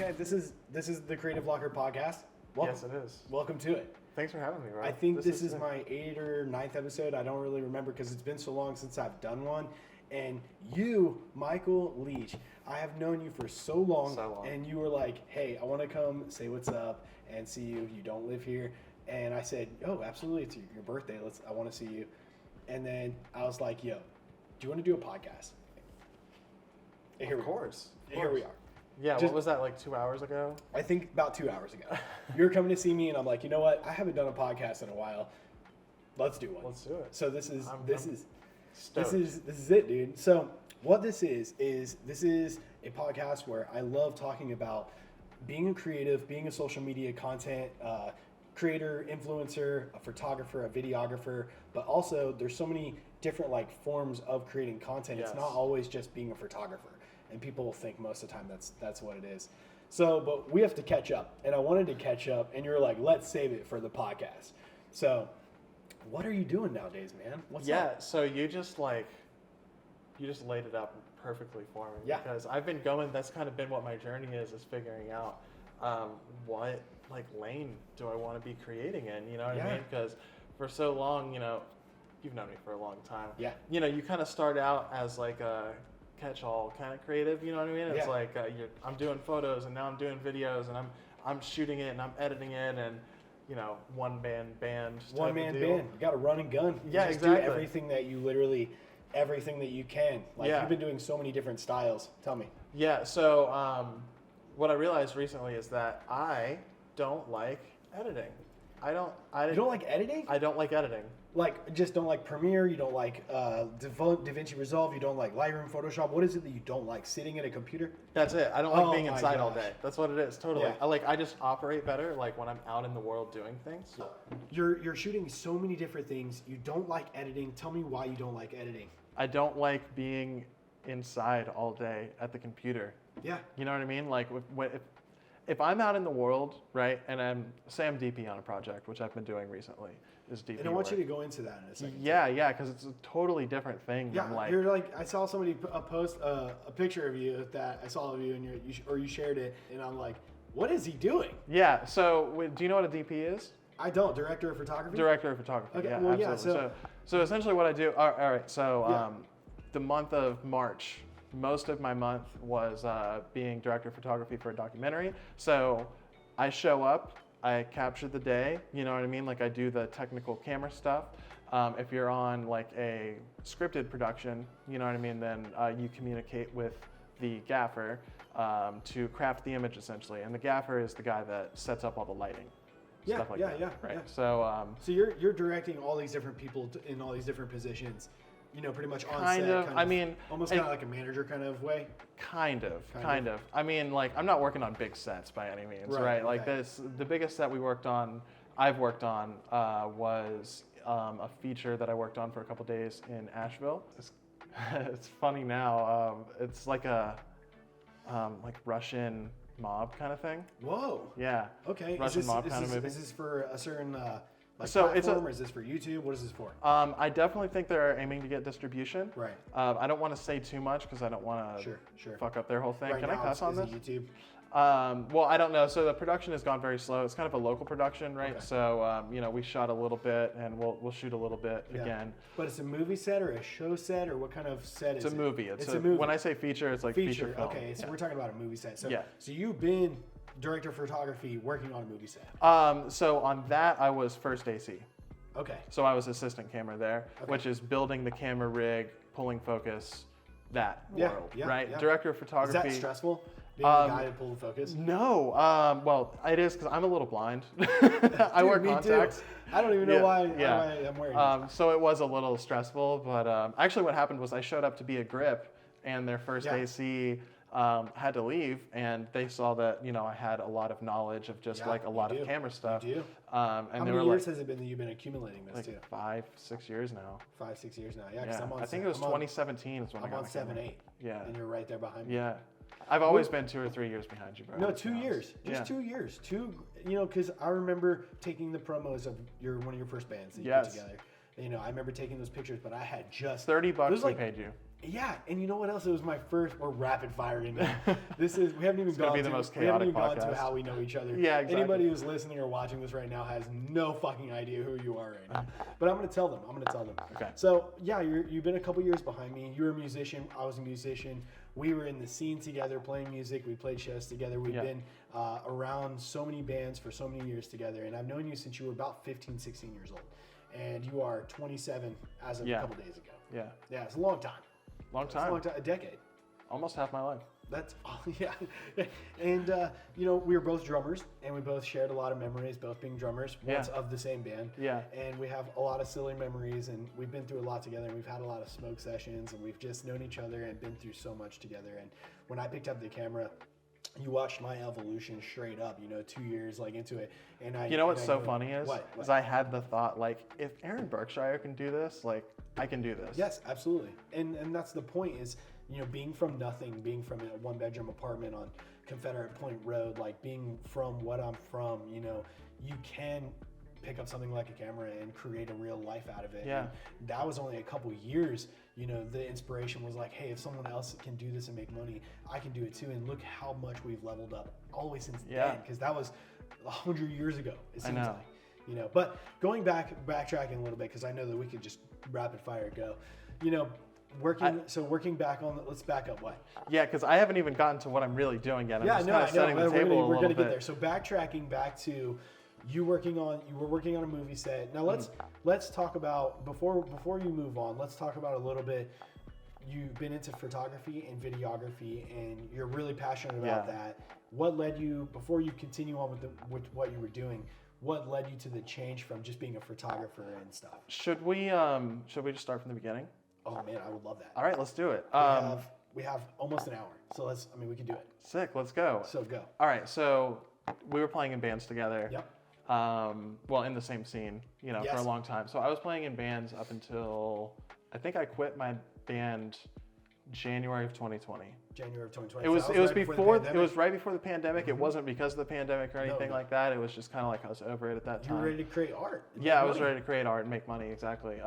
Okay, this is the Creative Locker podcast. Welcome. Yes, it is. Welcome to it. Thanks for having me, Rob. I think this is my 8th or 9th episode. I don't really remember because it's been so long since I've done one. And you, Michael Leach, I have known you for so long. And you were like, hey, I want to come say what's up and see you. You don't live here. And I said, oh, absolutely. It's your birthday. I want to see you. And then I was like, yo, do you want to do a podcast? And Of course. Here we are. Yeah, what was that, like 2 hours ago? I think about 2 hours ago. You were coming to see me, and I'm like, you know what? I haven't done a podcast in a while. Let's do one. Let's do it. So this is stoked. it, dude. So what this is this is a podcast where I love talking about being a creative, being a social media content creator, influencer, a photographer, a videographer, but also there's so many different like forms of creating content. Yes. It's not always just being a photographer. And people will think most of the time that's what it is. So, but we have to catch up. And I wanted to catch up, and you're like, let's save it for the podcast. So, what are you doing nowadays, man? What's up? So you just laid it up perfectly for me. Yeah. Because I've been going, that's kind of been what my journey is figuring out what like lane do I want to be creating in, you know what I mean? Because for so long, you've known me for a long time. Yeah. You kind of start out as like a catch-all kind of creative, you know what I mean? It's like I'm doing photos and now I'm doing videos and I'm shooting it and I'm editing it and one man band. You got to run and gun. Yeah, just exactly. do everything that you can. Like you've been doing so many different styles. Tell me. Yeah. So what I realized recently is that I don't like editing. You don't like editing? I don't like editing. Like, just don't like Premiere, you don't like DaVinci Resolve, you don't like Lightroom, Photoshop. What is it that you don't like? Sitting at a computer? That's it. I don't like being inside all day. That's what it is, totally. Yeah. I just operate better like when I'm out in the world doing things. You're shooting so many different things. You don't like editing. Tell me why you don't like editing. I don't like being inside all day at the computer. Yeah. You know what I mean? Like if I'm out in the world, right, and I'm DP on a project, which I've been doing recently, is DP. And I want you to go into that in a second. Yeah, because it's a totally different thing. Yeah, than like, you're like, I saw somebody post a picture of you that I saw of you, and you shared it, and I'm like, what is he doing? Yeah. So do you know what a DP is? I don't. Director of photography. Director of photography. Okay. Yeah, Well, absolutely. Yeah. So essentially, what I do. All right. So the month of March. Most of my month was being director of photography for a documentary. So I show up, I capture the day, you know what I mean? Like I do the technical camera stuff. If you're on like a scripted production, you know what I mean, then you communicate with the gaffer to craft the image essentially. And the gaffer is the guy that sets up all the lighting. Stuff like that, right? Yeah. So you're directing all these different people in all these different positions. Pretty much on kind set. of. I mean, almost kind of like a manager kind of way. Kind of. I mean, like I'm not working on big sets by any means, right? Like the biggest set I've worked on was a feature that I worked on for a couple days in Asheville. It's funny now. It's like a like Russian mob kind of thing. Whoa. Yeah. Okay. Russian mob kind of movie. Is this for a certain so platform, or is this for YouTube? What is this for? I definitely think they're aiming to get distribution. Right. I don't want to say too much because I don't want to fuck up their whole thing. Right. Can I cuss on this? YouTube. Well, I don't know. So the production has gone very slow. It's kind of a local production, right? Okay. So we shot a little bit, and we'll shoot a little bit again. But it's a movie set or a show set, or what kind of set is it? It's a movie. It's a movie. When I say feature, it's like feature film. Okay, so we're talking about a movie set. So you've been director of photography working on a movie set. So on that, I was first AC. Okay. So I was assistant camera there, which is building the camera rig, pulling focus, that world, right? Yeah. Director of photography. Is that stressful? Being the guy to pull the focus? No. Well, it is because I'm a little blind. I wear contacts. Too. I don't even know why I'm wearing it. So it was a little stressful, but actually what happened was I showed up to be a grip, and their first AC had to leave, and they saw that I had a lot of knowledge of just like a lot of camera stuff. You do. And how many years has it been that you've been accumulating this like too? 5-6 years now. 5-6 years now. Yeah. Because I think it was 2017 is when I'm I got on 7-8. Yeah. And you're right there behind me. Yeah. I've always been 2 or 3 years behind you, bro. No, 2 years. Just 2 years. Because I remember taking the promos of one of your first bands that you put together. I remember taking those pictures, but I had just $30 we paid you. Yeah, and you know what else? It was my first. We're rapid firing now. We haven't even gonna be the most chaotic gone to podcast. how we know each other. Yeah, exactly. Anybody who's listening or watching this right now has no fucking idea who you are right now. But I'm gonna tell them. Okay. So yeah, you've been a couple years behind me. You're a musician. I was a musician. We were in the scene together, playing music. We played shows together. We've been around so many bands for so many years together, and I've known you since you were about 15, 16 years old, and you are 27 as of a couple days ago. Yeah, it's a long time. Long time. A decade. Almost half my life. That's yeah. And we were both drummers, and we both shared a lot of memories, both being drummers, once of the same band. Yeah. And we have a lot of silly memories, and we've been through a lot together, and we've had a lot of smoke sessions, and we've just known each other and been through so much together. And when I picked up the camera, you watched my evolution straight up, 2 years into it. And what's so funny is I had the thought, if Aaron Berkshire can do this, I can do this. Yes, absolutely. And that's the point is, being from nothing, being from a one-bedroom apartment on Confederate Point Road, being from what I'm from, you can pick up something like a camera and create a real life out of it. Yeah. And that was only a couple years, the inspiration was hey, if someone else can do this and make money, I can do it too. And look how much we've leveled up always since then, because that was 100 years ago, it seems like. But backtracking a little bit, because I know that we could just rapid fire go, working back on, let's back up. What? Yeah, because I haven't even gotten to what I'm really doing yet. I'm just kind of I know. setting the table We're a gonna little get bit. there. So backtracking back to you were working on a movie set. Now let's talk about before you move on. Let's talk about a little bit. You've been into photography and videography, and you're really passionate about that. What led you, before you continue on with what you were doing, what led you to the change from just being a photographer and stuff? Should we just start from the beginning? Oh man, I would love that. All right, let's do it. We have almost an hour, so we can do it. Sick, let's go. So go. All right, so we were playing in bands together. Yep. In the same scene, for a long time. So I was playing in bands up until, I think I quit my band January of 2020. January of 2020. It was right before the pandemic. Mm-hmm. It wasn't because of the pandemic or anything like that. It was just kind of I was over it at that time. You were ready to create art. Yeah, I was ready to create art and make money, exactly.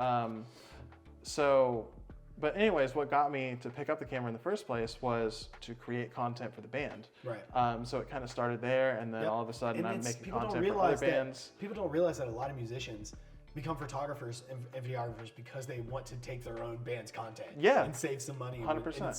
But anyways, what got me to pick up the camera in the first place was to create content for the band. Right. So it kind of started there, and then all of a sudden I'm making content for other bands. People don't realize that a lot of musicians become photographers and videographers because they want to take their own band's content and save some money. 100%. And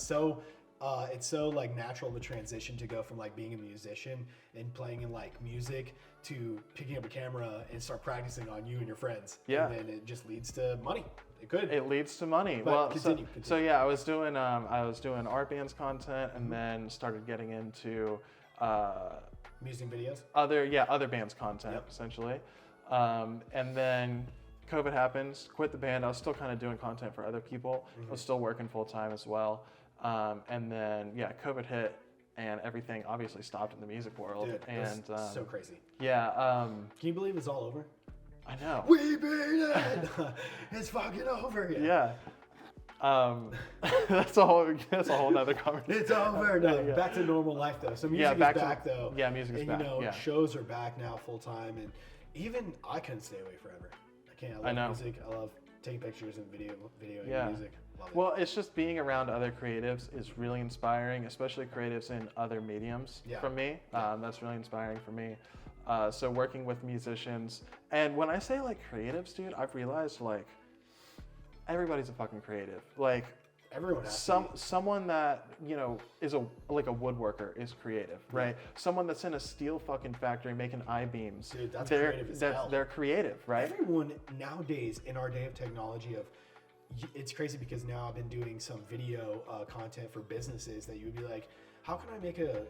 it's so natural the transition to go from being a musician and playing in music to picking up a camera and start practicing on you and your friends. Yeah. And then it just leads to money. It could. It leads to money. But continue. So yeah, I was doing art bands content, and then started getting into music videos. Other bands content essentially. And then COVID happens, quit the band. I was still kind of doing content for other people. I was still working full time as well. And then COVID hit, and everything obviously stopped in the music world. Dude, and so crazy. Yeah. Can you believe it's all over? I know. We beat it. It's fucking over. Yeah. That's a whole nother conversation. It's over. No, back to normal life though. So music is back though. Yeah, music is back. Shows are back now full time, and even I couldn't stay away forever. I can't. I love music. I love taking pictures and videoing music. Love it. Well, it's just being around other creatives is really inspiring, especially creatives in other mediums. For me, that's really inspiring for me. So working with musicians, and when I say creatives, dude, I've realized everybody's a fucking creative. Everyone has someone that is a woodworker is creative, right? Someone that's in a steel fucking factory making I-beams. Dude, that's creative as hell. They're creative, right? Everyone nowadays in our day of technology it's crazy because now I've been doing some video content for businesses that you would be like, how can I make a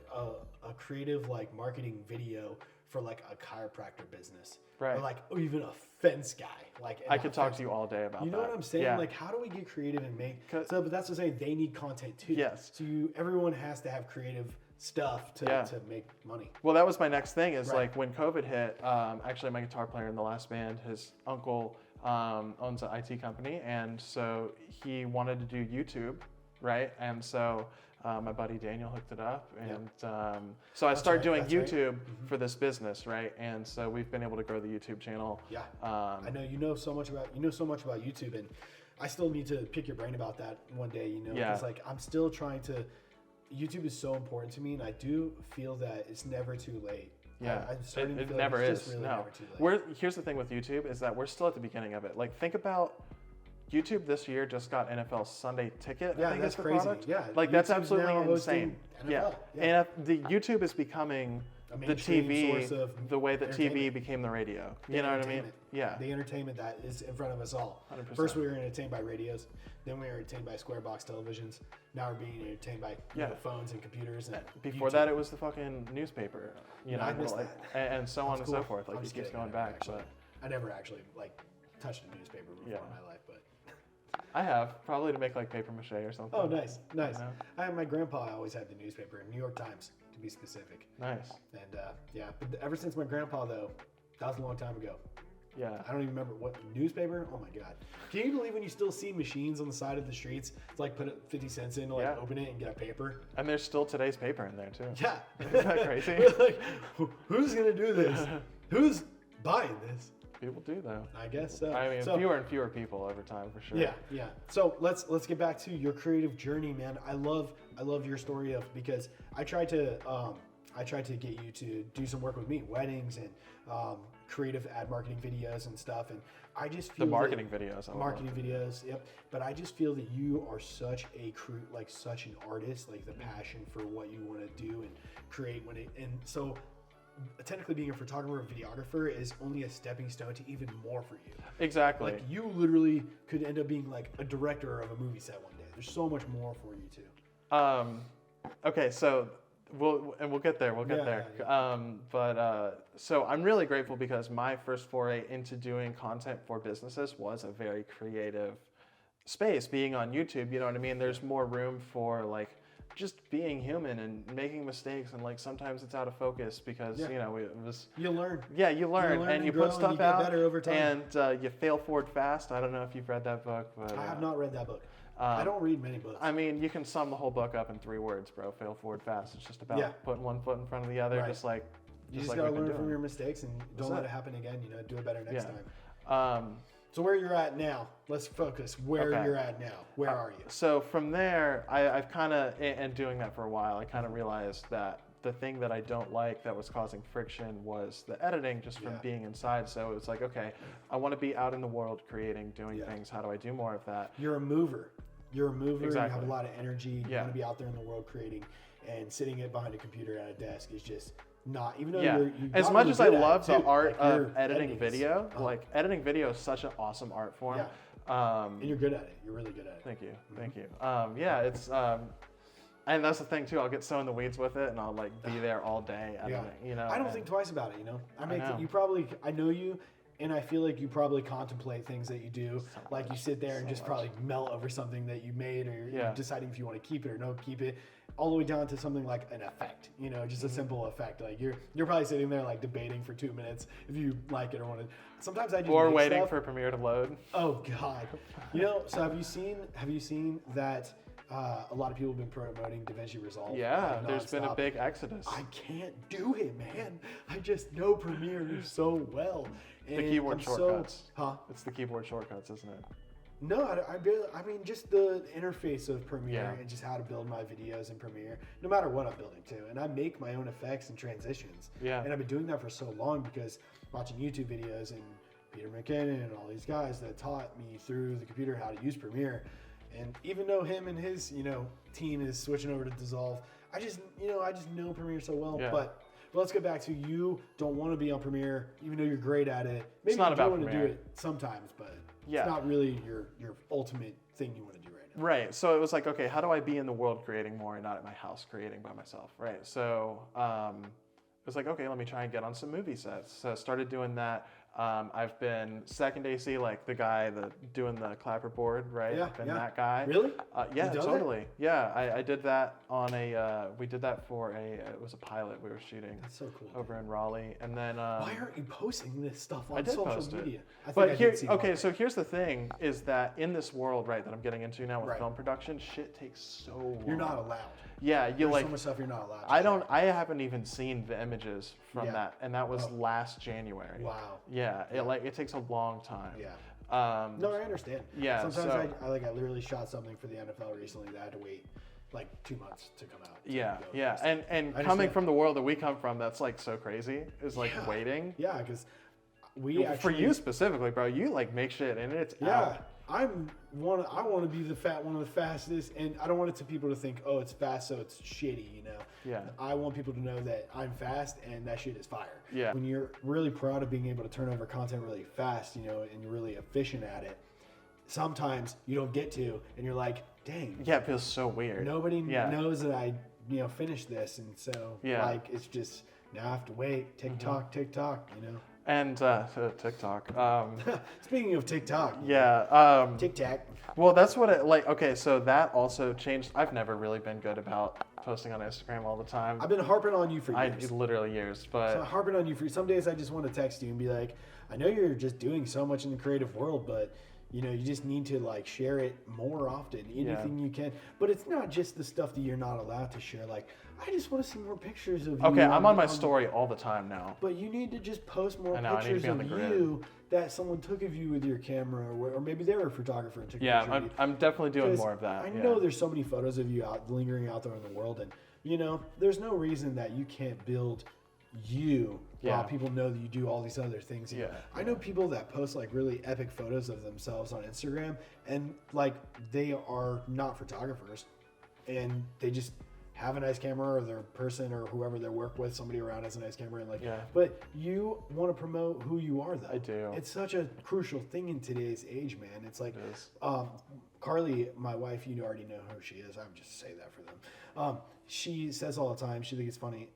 creative marketing video for a chiropractor business, right? Or even a fence guy. I could talk to you all day about that. You know what I'm saying? Yeah. How do we get creative and make? But that's what I'm saying. They need content too. Yes. So everyone has to have creative stuff to make money. Well, that was my next thing. Is when COVID hit. Actually, my guitar player in the last band, his uncle owns an IT company, and so he wanted to do YouTube, right? And so my buddy Daniel hooked it up, and so I started doing YouTube for this business, right? And so we've been able to grow the YouTube channel. Yeah, I know you know so much about YouTube, and I still need to pick your brain about that one day, you know, Yeah. because like I'm still trying to. YouTube is so important to me, and I do feel that it's never too late. Yeah, I'm starting to it feel never like it's is. just really No, never too late. here's the thing with YouTube is that we're still at the beginning of it. Like, think about YouTube this year just got NFL Sunday Ticket. Yeah, I think that's is the crazy. product. Yeah, like that's YouTube's absolutely now insane. hosting Yeah. NFL. And the YouTube is becoming A the mainstream TV, source of the way that TV entertainment. became the radio. The You know what I mean? entertainment. Yeah. The entertainment that is in front of us all. 100%. First, we were entertained by radios. Then we were entertained by square box televisions. Now we're being entertained by phones and computers. And Before YouTube. that, it was the fucking newspaper. You know, I missed like, and so on and so forth. Like, I'm it just keeps kidding. going back. But I never actually like touched a newspaper before Yeah. in my life, but. I have probably to make like paper mache or something. Oh, nice. You know? My grandpa always had the newspaper, New York Times to be specific. Nice. And yeah, but ever since my grandpa though, that was a long time ago. Yeah. I don't even remember what newspaper. Oh my god! Can you believe when you still see machines on the side of the streets? It's like put 50 cents in to like open it and get a paper. And there's still today's paper in there too. Yeah. Isn't that crazy? Like, who's gonna do this? Who's buying this? People do though. I guess so. I mean, So- fewer and fewer people over time for sure. Yeah. So let's get back to your creative journey, man. I love your story because I tried to get you to do some work with me, weddings and creative ad marketing videos and stuff, and I just feel The marketing videos. videos. Yep. But I just feel that you are such such an artist, like the passion for what you want to do and create and so. Technically, being a photographer and videographer is only a stepping stone to even more for you. Exactly. Like you literally could end up being like a director of a movie set one day. There's so much more for you too. Okay, so we'll get there. We'll get there. So I'm really grateful because my first foray into doing content for businesses was a very creative space. Being on YouTube, you know what I mean. There's more room for like just being human and making mistakes, and like sometimes it's out of focus because you know it was. You learn. Yeah, you learn and you grow put stuff and you out, get better over time. and you fail forward fast. I don't know if you've read that book, but I have not read that book. I don't read many books. I mean, you can sum the whole book up in 3 words, bro. Fail forward fast. It's just about putting one foot in front of the other, just like you just like gotta we've been learn from doing. your mistakes and don't let it happen again. You know, do it better next Yeah. time. So where you're at now, let's focus. Where you're at now. Where are you? So from there, I've kind of, and doing that for a while, I kind of realized that the thing that I don't like that was causing friction was the editing just from being inside. So it was like, okay, I want to be out in the world creating, doing things. How do I do more of that? You're a mover. Exactly. You have a lot of energy. You Yeah. want to be out there in the world creating, and sitting it behind a computer at a desk is just not. Even though Yeah. you As got much really as I good at love it, the too. art Like, of your editing editing's- video, like editing video is such an awesome art form. and you're good at it. You're really good at it. Thank you. Thank you. Yeah, it's and that's the thing too. I'll get so in the weeds with it, and I'll like be there all day editing. You know, I don't think twice about it. You know, I know. you probably. I know you, and I feel like you probably contemplate things that you do. Like you sit there and just probably melt over something that you made, or you're deciding if you want to keep it or no keep it. All the way down to something like an effect. You know, just a simple effect. Like you're probably sitting there like debating for 2 minutes if you like it or want to. Sometimes I just or make waiting stuff. for Premiere to load. Oh God, you know. So have you seen that? A lot of people have been promoting DaVinci Resolve. Yeah, like, there's been a nonstop. big exodus. I can't do it, man. I just know Premiere so well. The And keyboard I'm shortcuts. Huh? It's the keyboard shortcuts, isn't it? No, I mean just the interface of Premiere Yeah. and just how to build my videos in Premiere, no matter what I'm building too. And I make my own effects and transitions. Yeah. And I've been doing that for so long because watching YouTube videos and Peter McKinnon and all these guys that taught me through the computer how to use Premiere. And even though him and his, team is switching over to Dissolve, I just know Premiere so well. Yeah. But let's get back to you don't want to be on Premiere, even though you're great at it. Maybe It's not you do about want to do Premiere. it sometimes, but Yeah. it's not really your ultimate thing you want to do right now. Right. So it was like, okay, how do I be in the world creating more and not at my house creating by myself? Right. So it was like, okay, let me try and get on some movie sets. So I started doing that. I've been second AC, like the guy doing the clapperboard, right? Yeah, I've been yeah. that guy. Really? Yeah, You done totally. Yeah, I did that on we did that for it was a pilot we were shooting That's so cool. over in Raleigh. And then Why aren't you posting this stuff on I did social post media? it. I But here, did see okay, one. so here's the thing: is that in this world, right, that I'm getting into now with Right. film production, shit takes so long. You're not allowed. Yeah, you There's like. so much stuff you're not allowed. I haven't even seen the images from Yeah. that, and that was last January. Wow. Yeah, it takes a long time. Yeah. No, I understand. Yeah. Sometimes I literally shot something for the NFL recently that I had to wait like 2 months to come out. Yeah. And coming from the world that we come from, that's like so crazy. Is like waiting. Yeah, because we actually, for you specifically, bro, you like make shit and it's out. I want to be one of the fastest, and I don't want it to people to think, oh, it's fast, so it's shitty, you know. Yeah. I want people to know that I'm fast and that shit is fire. Yeah. When you're really proud of being able to turn over content really fast, you know, and you're really efficient at it, sometimes you don't get to, and you're like, dang. Yeah, it feels so weird. Nobody knows that I, finished this, and so like it's just now I have to wait. TikTok, you know. And TikTok. Speaking of TikTok. Yeah. TikTok. Well, that's what it like. Okay, so that also changed. I've never really been good about posting on Instagram all the time. I've been harping on you for years. Literally years, but harping on you for some days. I just want to text you and be like, I know you're just doing so much in the creative world, but you just need to like share it more often, anything you can. But it's not just the stuff that you're not allowed to share. Like, I just want to see more pictures of you. Okay, I'm on my story all the time now. But you need to just post more pictures of you that someone took of you with your camera, or maybe they were a photographer and took a picture of you. I'm definitely doing more of that. I know there's so many photos of you lingering out there in the world, and there's no reason that you can't build you while people know that you do all these other things. I know people that post like really epic photos of themselves on Instagram, and like they are not photographers, and they just have a nice camera, or their person or whoever they work with, somebody around has a nice camera, and but you want to promote who you are, though. I do. It's such a crucial thing in today's age, man. It's like Carly, my wife, you already know who she is. I would just say that for them. She says all the time, she thinks it's funny.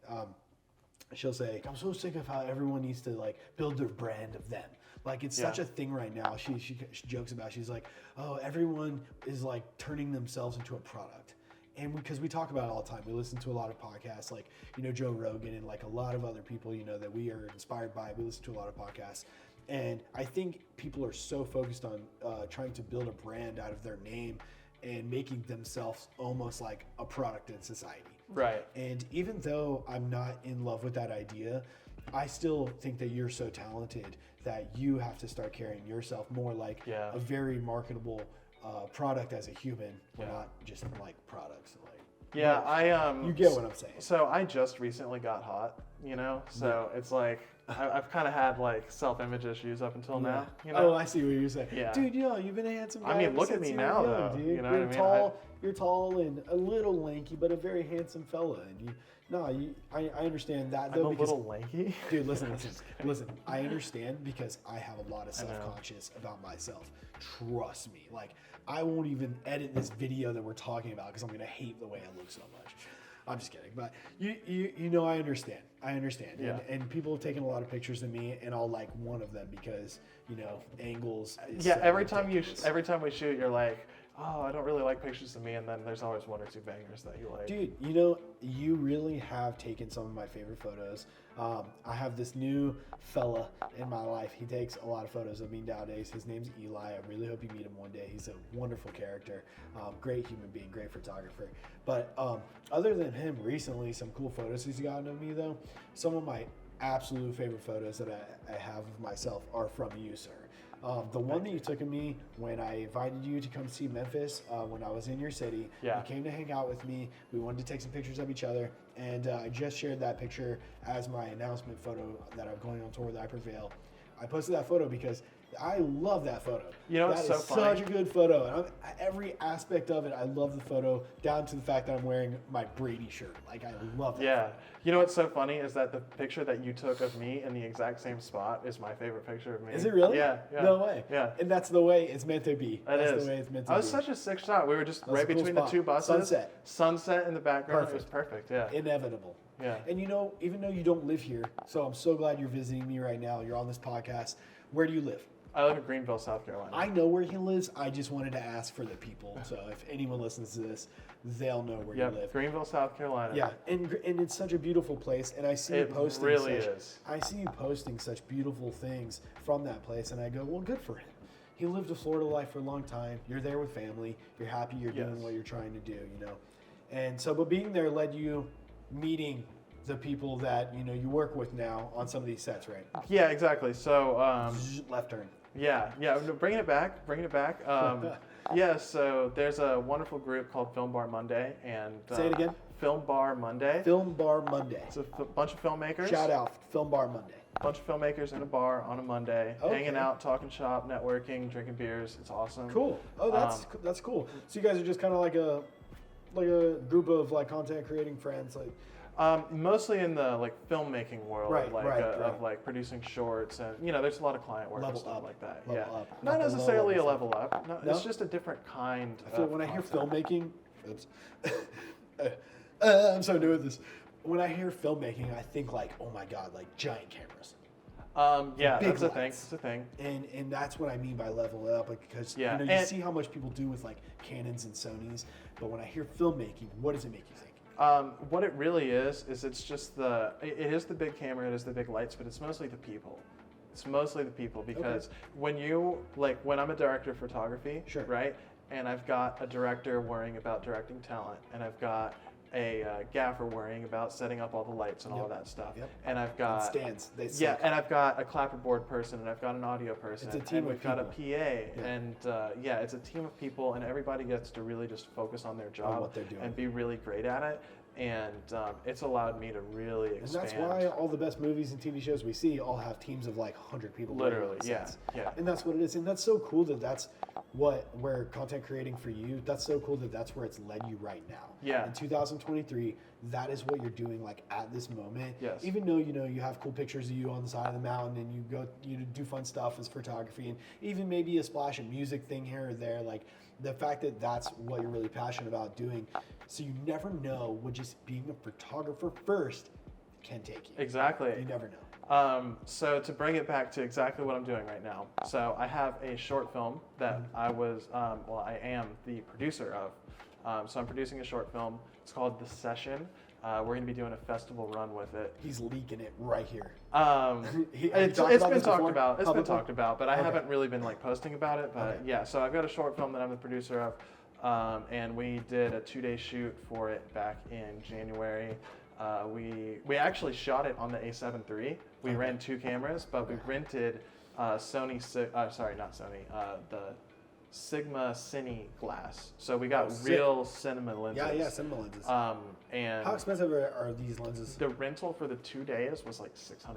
She'll say, I'm so sick of how everyone needs to like build their brand of them. Like it's such a thing right now. She jokes about, she's like, oh, everyone is like turning themselves into a product. And because we talk about it all the time, we listen to a lot of podcasts like, Joe Rogan and like a lot of other people, that we are inspired by. We listen to a lot of podcasts. And I think people are so focused on trying to build a brand out of their name and making themselves almost like a product in society. Right. And even though I'm not in love with that idea, I still think that you're so talented that you have to start carrying yourself more like a very marketable product as a human. We're not just like products. Like, you get what I'm saying. So I just recently got hot, so it's like I've kind of had like self-image issues up until now. Oh, I see what you're saying. Yeah. Dude, you've been a handsome guy. I mean, look at me now, though. Dude. You know what I mean? Tall. You're tall and a little lanky, but a very handsome fella. And I understand that though. I'm a little lanky. Dude, listen. I understand because I have a lot of self-conscious about myself. Trust me. Like, I won't even edit this video that we're talking about because I'm gonna hate the way I look so much. I'm just kidding, but I understand. Yeah. And people have taken a lot of pictures of me, and I'll like one of them because angles. Every time we shoot, you're like, oh, I don't really like pictures of me, and then there's always one or two bangers that you like. Dude, you really have taken some of my favorite photos. I have this new fella in my life. He takes a lot of photos of me nowadays. His name's Eli. I really hope you meet him one day. He's a wonderful character, great human being, great photographer. But other than him, recently, some cool photos he's gotten of me, though. Some of my absolute favorite photos that I have of myself are from you, sir. The one that you took of me when I invited you to come see Memphis when I was in your city. You came to hang out with me. We wanted to take some pictures of each other. And I just shared that picture as my announcement photo that I'm going on tour with I Prevail. I posted that photo because I love that photo. It's so funny. Such a good photo. And every aspect of it, I love the photo, down to the fact that I'm wearing my Brady shirt. Like, I love that. Yeah. You know what's so funny is that the picture that you took of me in the exact same spot is my favorite picture of me. Is it really? Yeah. No way. Yeah. And that's the way it's meant to be. That's the way it's meant to be. That was such a sick shot. We were just right between the two buses. Sunset in the background. Perfect. It was perfect. Yeah. Inevitable. Yeah. And even though you don't live here, so I'm so glad you're visiting me right now. You're on this podcast. Where do you live? I live in Greenville, South Carolina. I know where he lives. I just wanted to ask for the people. So if anyone listens to this, they'll know where you live. Greenville, South Carolina. Yeah, and it's such a beautiful place. And I see you posting. It really is. I see you posting such beautiful things from that place, and I go, well, good for him. He lived a Florida life for a long time. You're there with family. You're happy. You're doing what you're trying to do. And so, but being there led you meeting the people that you work with now on some of these sets, right? Yeah, exactly. So left turn. Yeah. No, bringing it back. Yeah, so there's a wonderful group called Film Bar Monday, and Say it again. Film Bar Monday. Film Bar Monday. It's a bunch of filmmakers. Shout out, Film Bar Monday. A bunch of filmmakers in a bar on a Monday, Okay. hanging out, talking shop, networking, drinking beers. It's awesome. Cool. Oh, that's cool. So you guys are just kind of like a group of like content creating friends, like. Mostly in the like filmmaking world, Right. of like producing shorts, and there's a lot of client work and Level stuff up. like that. Level Yeah, up. not Not the necessarily a low level up. No, No? it's just a different kind. I feel of when I hear content. filmmaking, I'm so new at this. When I hear filmmaking, I think like, oh my god, like giant cameras. Yeah, big that's a thing. lights. It's a thing. And that's what I mean by level up, like, because Yeah, you and- see how much people do with like Canons and Sonys, but when I hear filmmaking, what does it make you think? What it really is it's just it is the big camera, it is the big lights, but it's mostly the people. It's mostly the people because when I'm a director of photography, Sure. right, and I've got a director worrying about directing talent, and I've got a gaffer worrying about setting up all the lights and all of that stuff, and I've got stands. They yeah, and I've got a clapperboard person, and I've got an audio person, It's a team and of we've got a people. PA, and it's a team of people, and everybody gets to really just focus on their job what they're doing. and be really great at it, and it's allowed me to really And expand. that's why all the best movies and TV shows we see all have teams of like 100 people. Literally, working on yeah, sets. yeah. And that's what it is. And that's so cool that that's where content creating for you, that's so cool that that's where it's led you right now. Yeah. In 2023, that is what you're doing like at this moment. Yes. Even though, you have cool pictures of you on the side of the mountain and you do fun stuff as photography and even maybe a splash of music thing here or there, like the fact that that's what you're really passionate about doing. So you never know what just being a photographer first can take you. Exactly. You never know. So to bring it back to exactly what I'm doing right now. So I have a short film that I am the producer of. So I'm producing a short film. It's called The Session. We're going to be doing a festival run with it. He's leaking it right here. It's talked been about this talked before? about. It's been Publicly? talked about, but I Okay. haven't really been like posting about it. But Okay. yeah, so I've got a short film that I'm the producer of, and we did a 2-day shoot for it back in January. We actually shot it on the A7 III. We ran 2 cameras, but we rented the Sigma Cine glass. So we got sick. real cinema lenses. Yeah, cinema lenses. And How expensive are these lenses? the rental for the 2 days was like $600.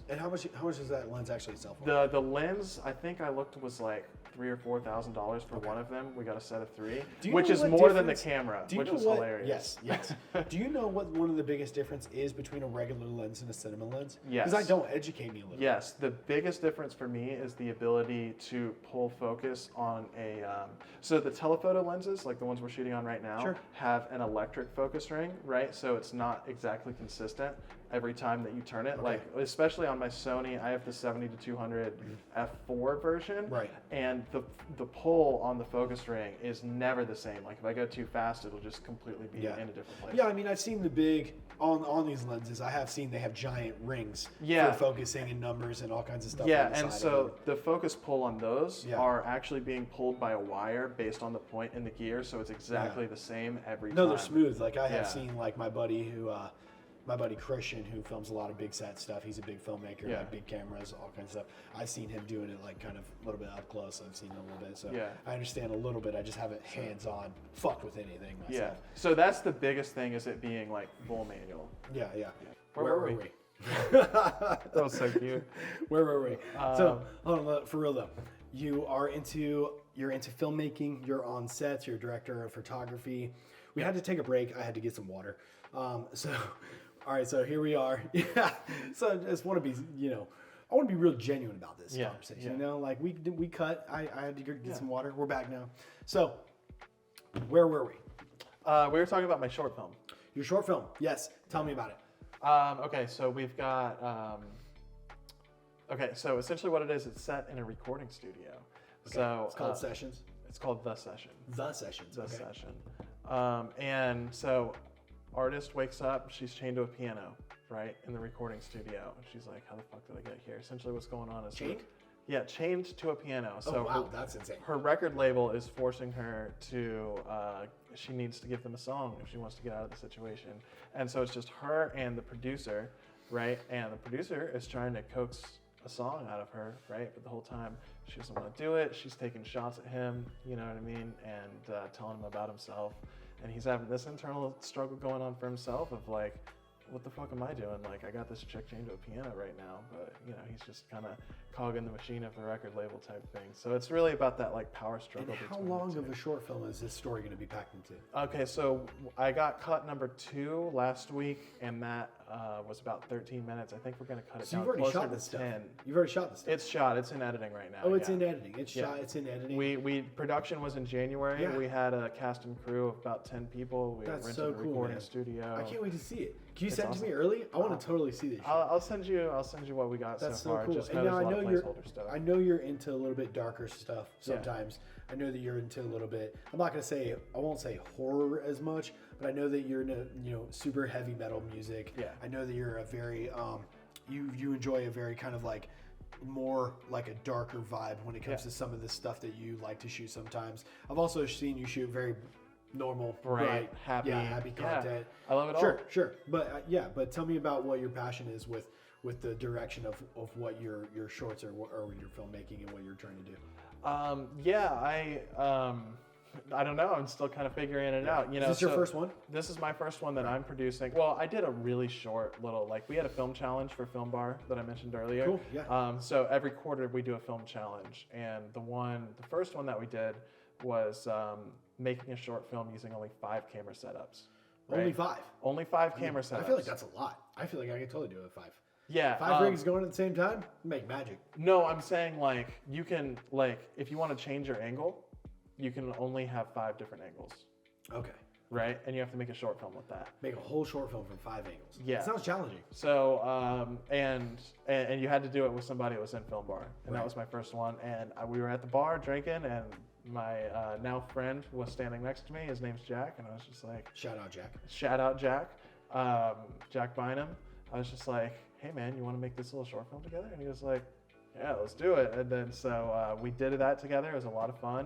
And how much does that lens actually sell for? The lens, I think I looked, was like $3,000 or $4,000 for one of them. We got a set of 3, Do you which know is what more than the difference- camera, Do you which know was what, hilarious. Yes. Do you know what one of the biggest difference is between a regular lens and a cinema lens? Yes. Because I don't educate me a little. Yes, the biggest difference for me is the ability to pull focus on a. So the telephoto lenses, like the ones we're shooting on right now, Sure. have an electric focus ring, right? So it's not exactly consistent every time that you turn it. Okay. Like especially on my Sony, I have the 70-200 f4 version, Right. and the pull on the focus ring is never the same. Like if I go too fast, it'll just completely be Yeah. in a different place. Yeah, I mean, I've seen the big on these lenses. I have seen they have giant rings Yeah. for focusing and numbers and all kinds of stuff. Yeah, on the and side so of it. the focus pull on those Yeah. are actually being pulled by a wire based on the point in the gear, so it's exactly the same every time. No, they're smooth. Like I have Yeah. seen like my buddy Christian, who films a lot of big set stuff. He's a big filmmaker, Yeah. like big cameras, all kinds of stuff. I've seen him doing it like kind of a little bit up close. I've seen it a little bit, so Yeah. I understand a little bit. I just haven't hands-on fucked with anything Yeah, myself. so that's the biggest thing, is it being like full manual. Yeah. Where were we? That was so cute. Where were we? So, hold on, for real though, you're into filmmaking. You're on sets. You're a director of photography. We had to take a break. I had to get some water. All right. So here we are. Yeah. So I just want to be, I want to be real genuine about this Yeah, conversation. yeah. Like we cut. I had to get some water. We're back now. So, where were we? We were talking about my short film. Your short film. Yes. Tell me about it. Okay, so we've got. So essentially, what it is, it's set in a recording studio. Okay. So It's called Sessions. It's called The Session. The Sessions. The Okay. Session. And so, artist wakes up. She's chained to a piano, right, in the recording studio. She's like, "How the fuck did I get here?" Essentially, what's going on is Chained? Yeah, chained to a piano. So Oh wow, her, that's insane. her record label is forcing her to. She needs to give them a song if she wants to get out of the situation. And so it's just her and the producer, right? And the producer is trying to coax a song out of her, right? But the whole time she doesn't want to do it. She's taking shots at him, you know what I mean, and telling him about himself. And he's having this internal struggle going on for himself of like, what the fuck am I doing? Like, I got this chick chained to a piano right now, but you know, he's just kind of cogging the machine of the record label type thing. So it's really about that like power struggle. And how long of a short film is this story going to be packed into? Okay, so I got cut number 2 last week, and that was about 13 minutes. I think we're going to cut it down closer to 10. You've already shot this stuff? It's shot. It's in editing right now. Oh, it's in editing. It's shot. It's in editing. We production was in January. Yeah. We had a cast and crew of about 10 people. We rented a recording studio. I can't wait to see it. Can you send it to me early? I want to totally see this. I'll send you what we got That's so far. Cool. Just and now I know you're into a little bit darker stuff sometimes. Yeah. I know that you're into a little bit. I won't say horror as much, but I know that you're into super heavy metal music. Yeah. I know that you're a very you enjoy a very kind of like more like a darker vibe when it comes to some of the stuff that you like to shoot sometimes. I've also seen you shoot very normal, bright, happy content. Yeah, I love it all. Sure. But tell me about what your passion is with the direction of what your shorts or your filmmaking and what you're trying to do. I don't know. I'm still kind of figuring it out. You know, is this your first one? This is my first one that I'm producing. Well, I did a really short little, like, we had a film challenge for Film Bar that I mentioned earlier. Cool. Yeah. So every quarter we do a film challenge, and the first one that we did was making a short film using only 5 camera setups. Right? Only 5. Only 5 camera setups. I feel like that's a lot. I feel like I could totally do it with 5. Yeah. 5 rigs going at the same time, make magic. No, I'm saying like you can if you want to change your angle, you can only have 5 different angles. Okay. Right, and you have to make a short film with that. Make a whole short film from 5 angles. Yeah. It sounds challenging. So and you had to do it with somebody that was in Film Bar, and that was my first one. And we were at the bar drinking, and my now friend was standing next to me. His name's Jack, and I was just like, shout out Jack. Shout out Jack, Jack Bynum. I was just like, hey man, you want to make this little short film together? And he was like, yeah, let's do it. And then so we did that together. It was a lot of fun.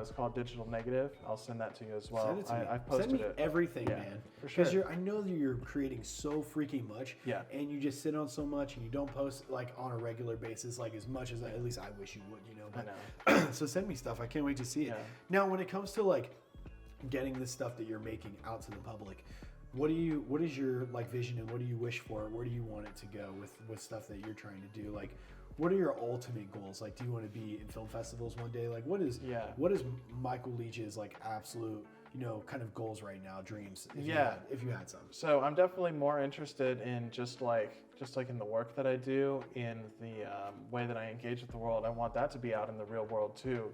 It's called Digital Negative. I'll send that to you as well. Send it to me. I posted Send me everything, man. For sure. Because I know that you're creating so freaking much. Yeah. And you just sit on so much, and you don't post like on a regular basis, like as much as at least I wish you would. But, I know. So send me stuff. I can't wait to see it. Yeah. Now, when it comes to like getting this stuff that you're making out to the public, what is your like vision, and what do you wish for? Where do you want it to go with stuff that you're trying to do? Like, what are your ultimate goals? Like, do you want to be in film festivals one day? Like, what is Michael Leach's like absolute, kind of goals right now, dreams? If you had some. So I'm definitely more interested in just like in the work that I do, in the way that I engage with the world. I want that to be out in the real world too.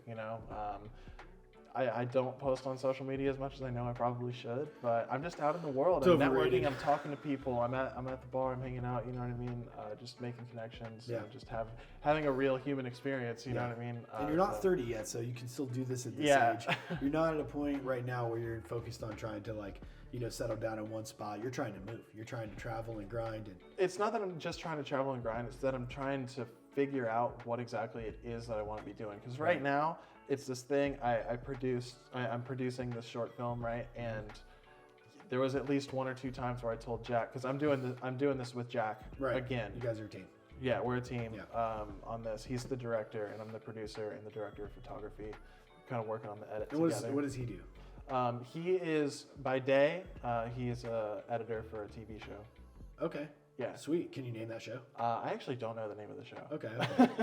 I don't post on social media as much as I know I probably should, but I'm just out in the world. I'm networking. I'm talking to people. I'm at the bar. I'm hanging out. You know what I mean? Just making connections. Yeah. Just having a real human experience. You know what I mean? And you're not 30 yet, so you can still do this at this age. You're not at a point right now where you're focused on trying to settle down in one spot. You're trying to move. You're trying to travel and grind. And it's not that I'm just trying to travel and grind. It's that I'm trying to figure out what exactly it is that I want to be doing. Because right now, it's this thing I'm producing this short film, right? And there was at least 1 or 2 times where I told Jack, because I'm doing this with Jack again. You guys are a team. Yeah, we're a team on this. He's the director, and I'm the producer and the director of photography. Kind of working on the edit together. What does he do? He is, by day, he is an editor for a TV show. Okay. Yeah. Sweet. Can you name that show? I actually don't know the name of the show. Okay.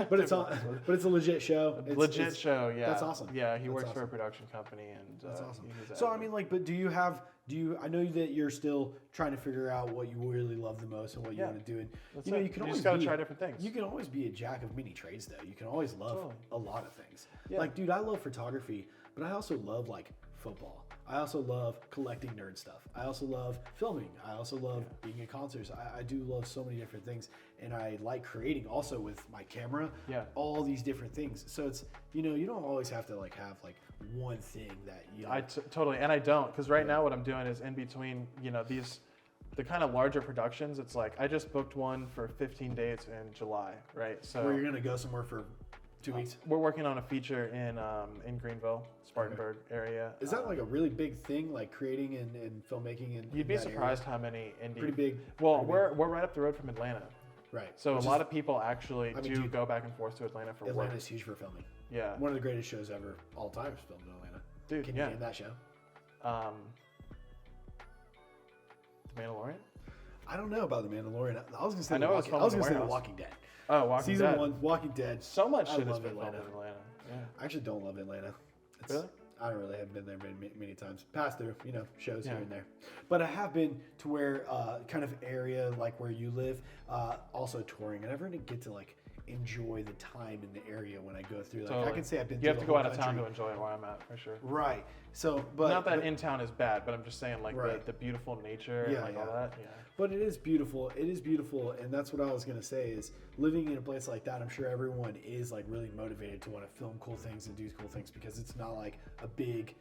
But it's a legit show. Legit show. Yeah. That's awesome. Yeah. He works for a production company, and that's awesome. So I mean, but do you? I know that you're still trying to figure out what you really love the most and what you want to do, and you can always just gotta try different things. You can always be a jack of many trades, though. You can always love a lot of things. Yeah. Like, dude, I love photography, but I also love like football. I also love collecting nerd stuff. I also love filming. I also love being at concerts. I do love so many different things, and I like creating also with my camera. Yeah. All these different things. So it's you don't always have to like have like one thing that you. Totally, and I don't, because right now what I'm doing is in between the kind of larger productions. It's like I just booked one for 15 days in July, right? So where you're gonna go somewhere for 2 weeks. We're working on a feature in Greenville, Spartanburg area. Is that like a really big thing, like creating and filmmaking? You'd be surprised how many indie. Pretty big. Well, we're right up the road from Atlanta. Right. So Which a lot of people actually I mean, do dude, go back and forth to Atlanta for work. Atlanta's huge for filming. Yeah. One of the greatest shows ever, all time, is filmed in Atlanta. Dude, Can yeah. you name that show? The Mandalorian? I don't know about The Mandalorian. I was going to say, I know it was filmed in the The warehouse. Walking Dead. Oh, Walking Season Dead. 1, Walking Dead. So much I shit has love been filmed Atlanta. in Atlanta. Yeah. I actually don't love Atlanta. Really? I don't really have been there many times. Passed through, shows Yeah. here and there. But I have been to where kind of area like where you live, also touring. I never did get to like enjoy the time in the area when I go through. Like Totally. I can say I've been. You through have to the go whole out of town country. to enjoy where I'm at, for sure. Right. So, but Not that in town is bad, but I'm just saying like Right. the beautiful nature Yeah, and like all yeah. that. Yeah. But it is beautiful. It is beautiful, and that's what I was gonna say is living in a place like that. I'm sure everyone is like really motivated to want to film cool things and do cool things because it's not like a big,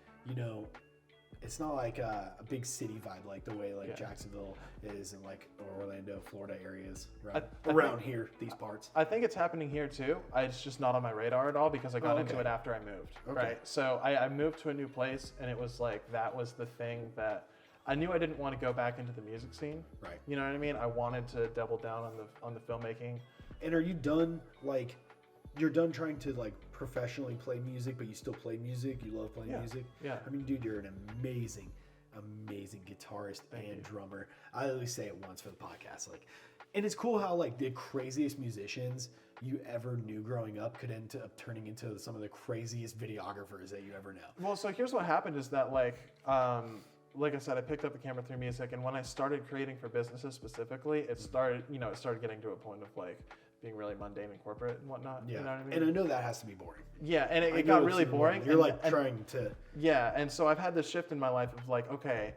it's not like a big city vibe like the way like Yeah. Jacksonville is and like Orlando, Florida areas I around think- here, these parts. I think it's happening here too. It's just not on my radar at all because I got into okay. it after I moved. Okay. Right. So I moved to a new place and it was like that was the thing that I knew I didn't want to go back into the music scene. Right. You know what I mean? I wanted to double down on the filmmaking. And are you done like? You're done trying to like professionally play music, but you still play music. You love playing Yeah. music. Yeah. I mean, dude, you're an amazing guitarist and drummer. I always say it once for the podcast, like, and it's cool how like the craziest musicians you ever knew growing up could end up turning into some of the craziest videographers that you ever know. Well, so here's what happened is that like I said, I picked up the camera through music, and when I started creating for businesses specifically, it started getting to a point of like being really mundane and corporate and whatnot. Yeah, You know what I mean? and I know that has to be boring. Yeah, and I it know got it's really boring. You're and- like and- trying to. Yeah, and so I've had this shift in my life of like, okay,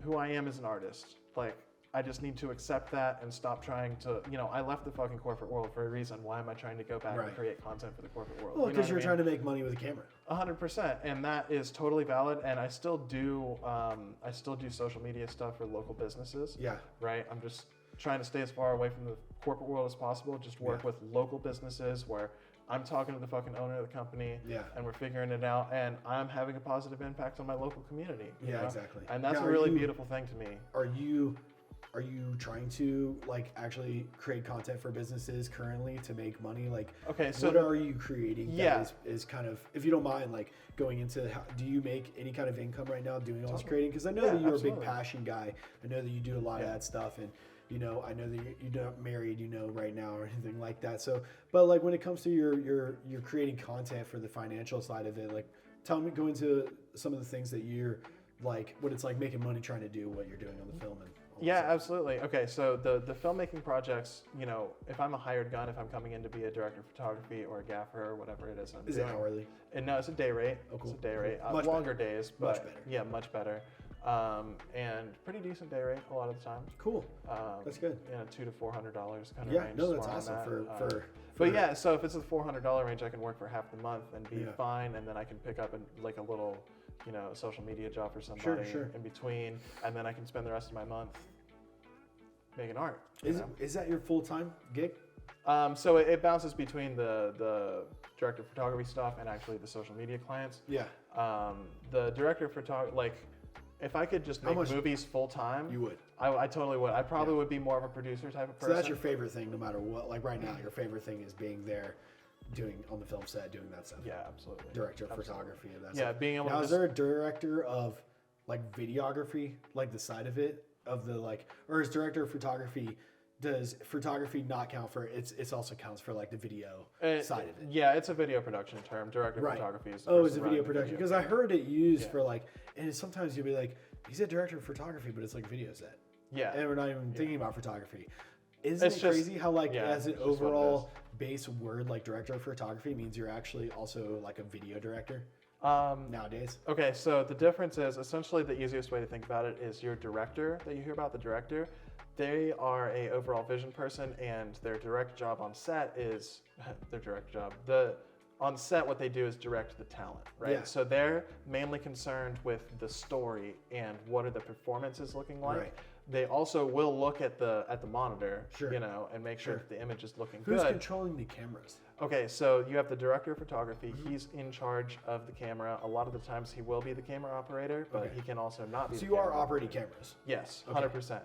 who I am as an artist. Like, I just need to accept that and stop trying to, I left the fucking corporate world for a reason. Why am I trying to go back Right. and create content for the corporate world? Well, You know because what you're I mean? trying to make money with a camera. 100%, and that is totally valid. And I still do social media stuff for local businesses. Yeah. Right. I'm just trying to stay as far away from the corporate world as possible. Just work Yeah. with local businesses where I'm talking to the fucking owner of the company. Yeah. And we're figuring it out, and I'm having a positive impact on my local community. you Yeah, know? exactly. And that's Now, a are really you- beautiful thing to me. Are you trying to like actually create content for businesses currently to make money? Like, Okay, so what are you creating? Yeah. That is kind of, if you don't mind, like going into do you make any kind of income right now doing all this creating? Because I know Yeah, that you're a absolutely. big passion guy. I know that you do a lot of Yeah. that stuff, and I know that you're not married, right now or anything like that. So, but like when it comes to your creating content for the financial side of it, like go into some of the things that you're like, what it's like making money trying to do what you're doing on the film and all that Yeah, stuff. absolutely. Okay, so the filmmaking projects, if I'm a hired gun, if I'm coming in to be a director of photography or a gaffer or whatever it is I'm Is doing. it hourly? And no, it's a day rate. Oh, cool. It's a day rate. Much Longer better. days, but Much better. yeah, much better. And pretty decent day rate a lot of the time. Cool. That's good. $200 to $400 kind of Yeah, range. no, is that's where I'm awesome at. for But yeah, so if it's the $400 range, I can work for half the month and be Yeah. fine, and then I can pick up like a little, social media job for somebody sure. in between, and then I can spend the rest of my month making art. Is that your full-time gig? So it bounces between the director of photography stuff and actually the social media clients. Yeah. The director of photography, like, if I could just How make much- movies full time, You would. I totally would. I probably would be more of a producer type of So person. that's your favorite thing no matter what. Like right now, your favorite thing is being there doing on the film set, doing that stuff. Yeah, absolutely. Director of Absolutely. photography and that Yeah, stuff. being able Now, to is there a director of like videography, like the side of it, of the like, or is director of photography, does photography not count for it also counts for like the video side of it? Yeah, it's a video production term. Director of Right. photography is the Oh, person it's a running video the production. Because I heard it used Yeah. for like, and sometimes you'll be like, he's a director of photography, but it's like a video set. Yeah. And we're not even thinking about photography. Isn't It's it just- crazy how like yeah, as an it's just what it overall base word, like director of photography means you're actually also like a video director nowadays? Okay, so the difference is essentially the easiest way to think about it is your director that you hear about, the director. They are a overall vision person, and their direct job on set is their direct job. On set, what they do is direct the talent, right? Yeah. So they're mainly concerned with the story and what are the performances looking like. Right. They also will look at the monitor, Sure. and make sure Sure. that the image is looking Who's good. controlling the cameras? Okay, so you have the director of photography. He's in charge of the camera. A lot of the times he will be the camera operator, but Okay. he can also not be So the you are camera operating cameras. Yes, Okay. 100%.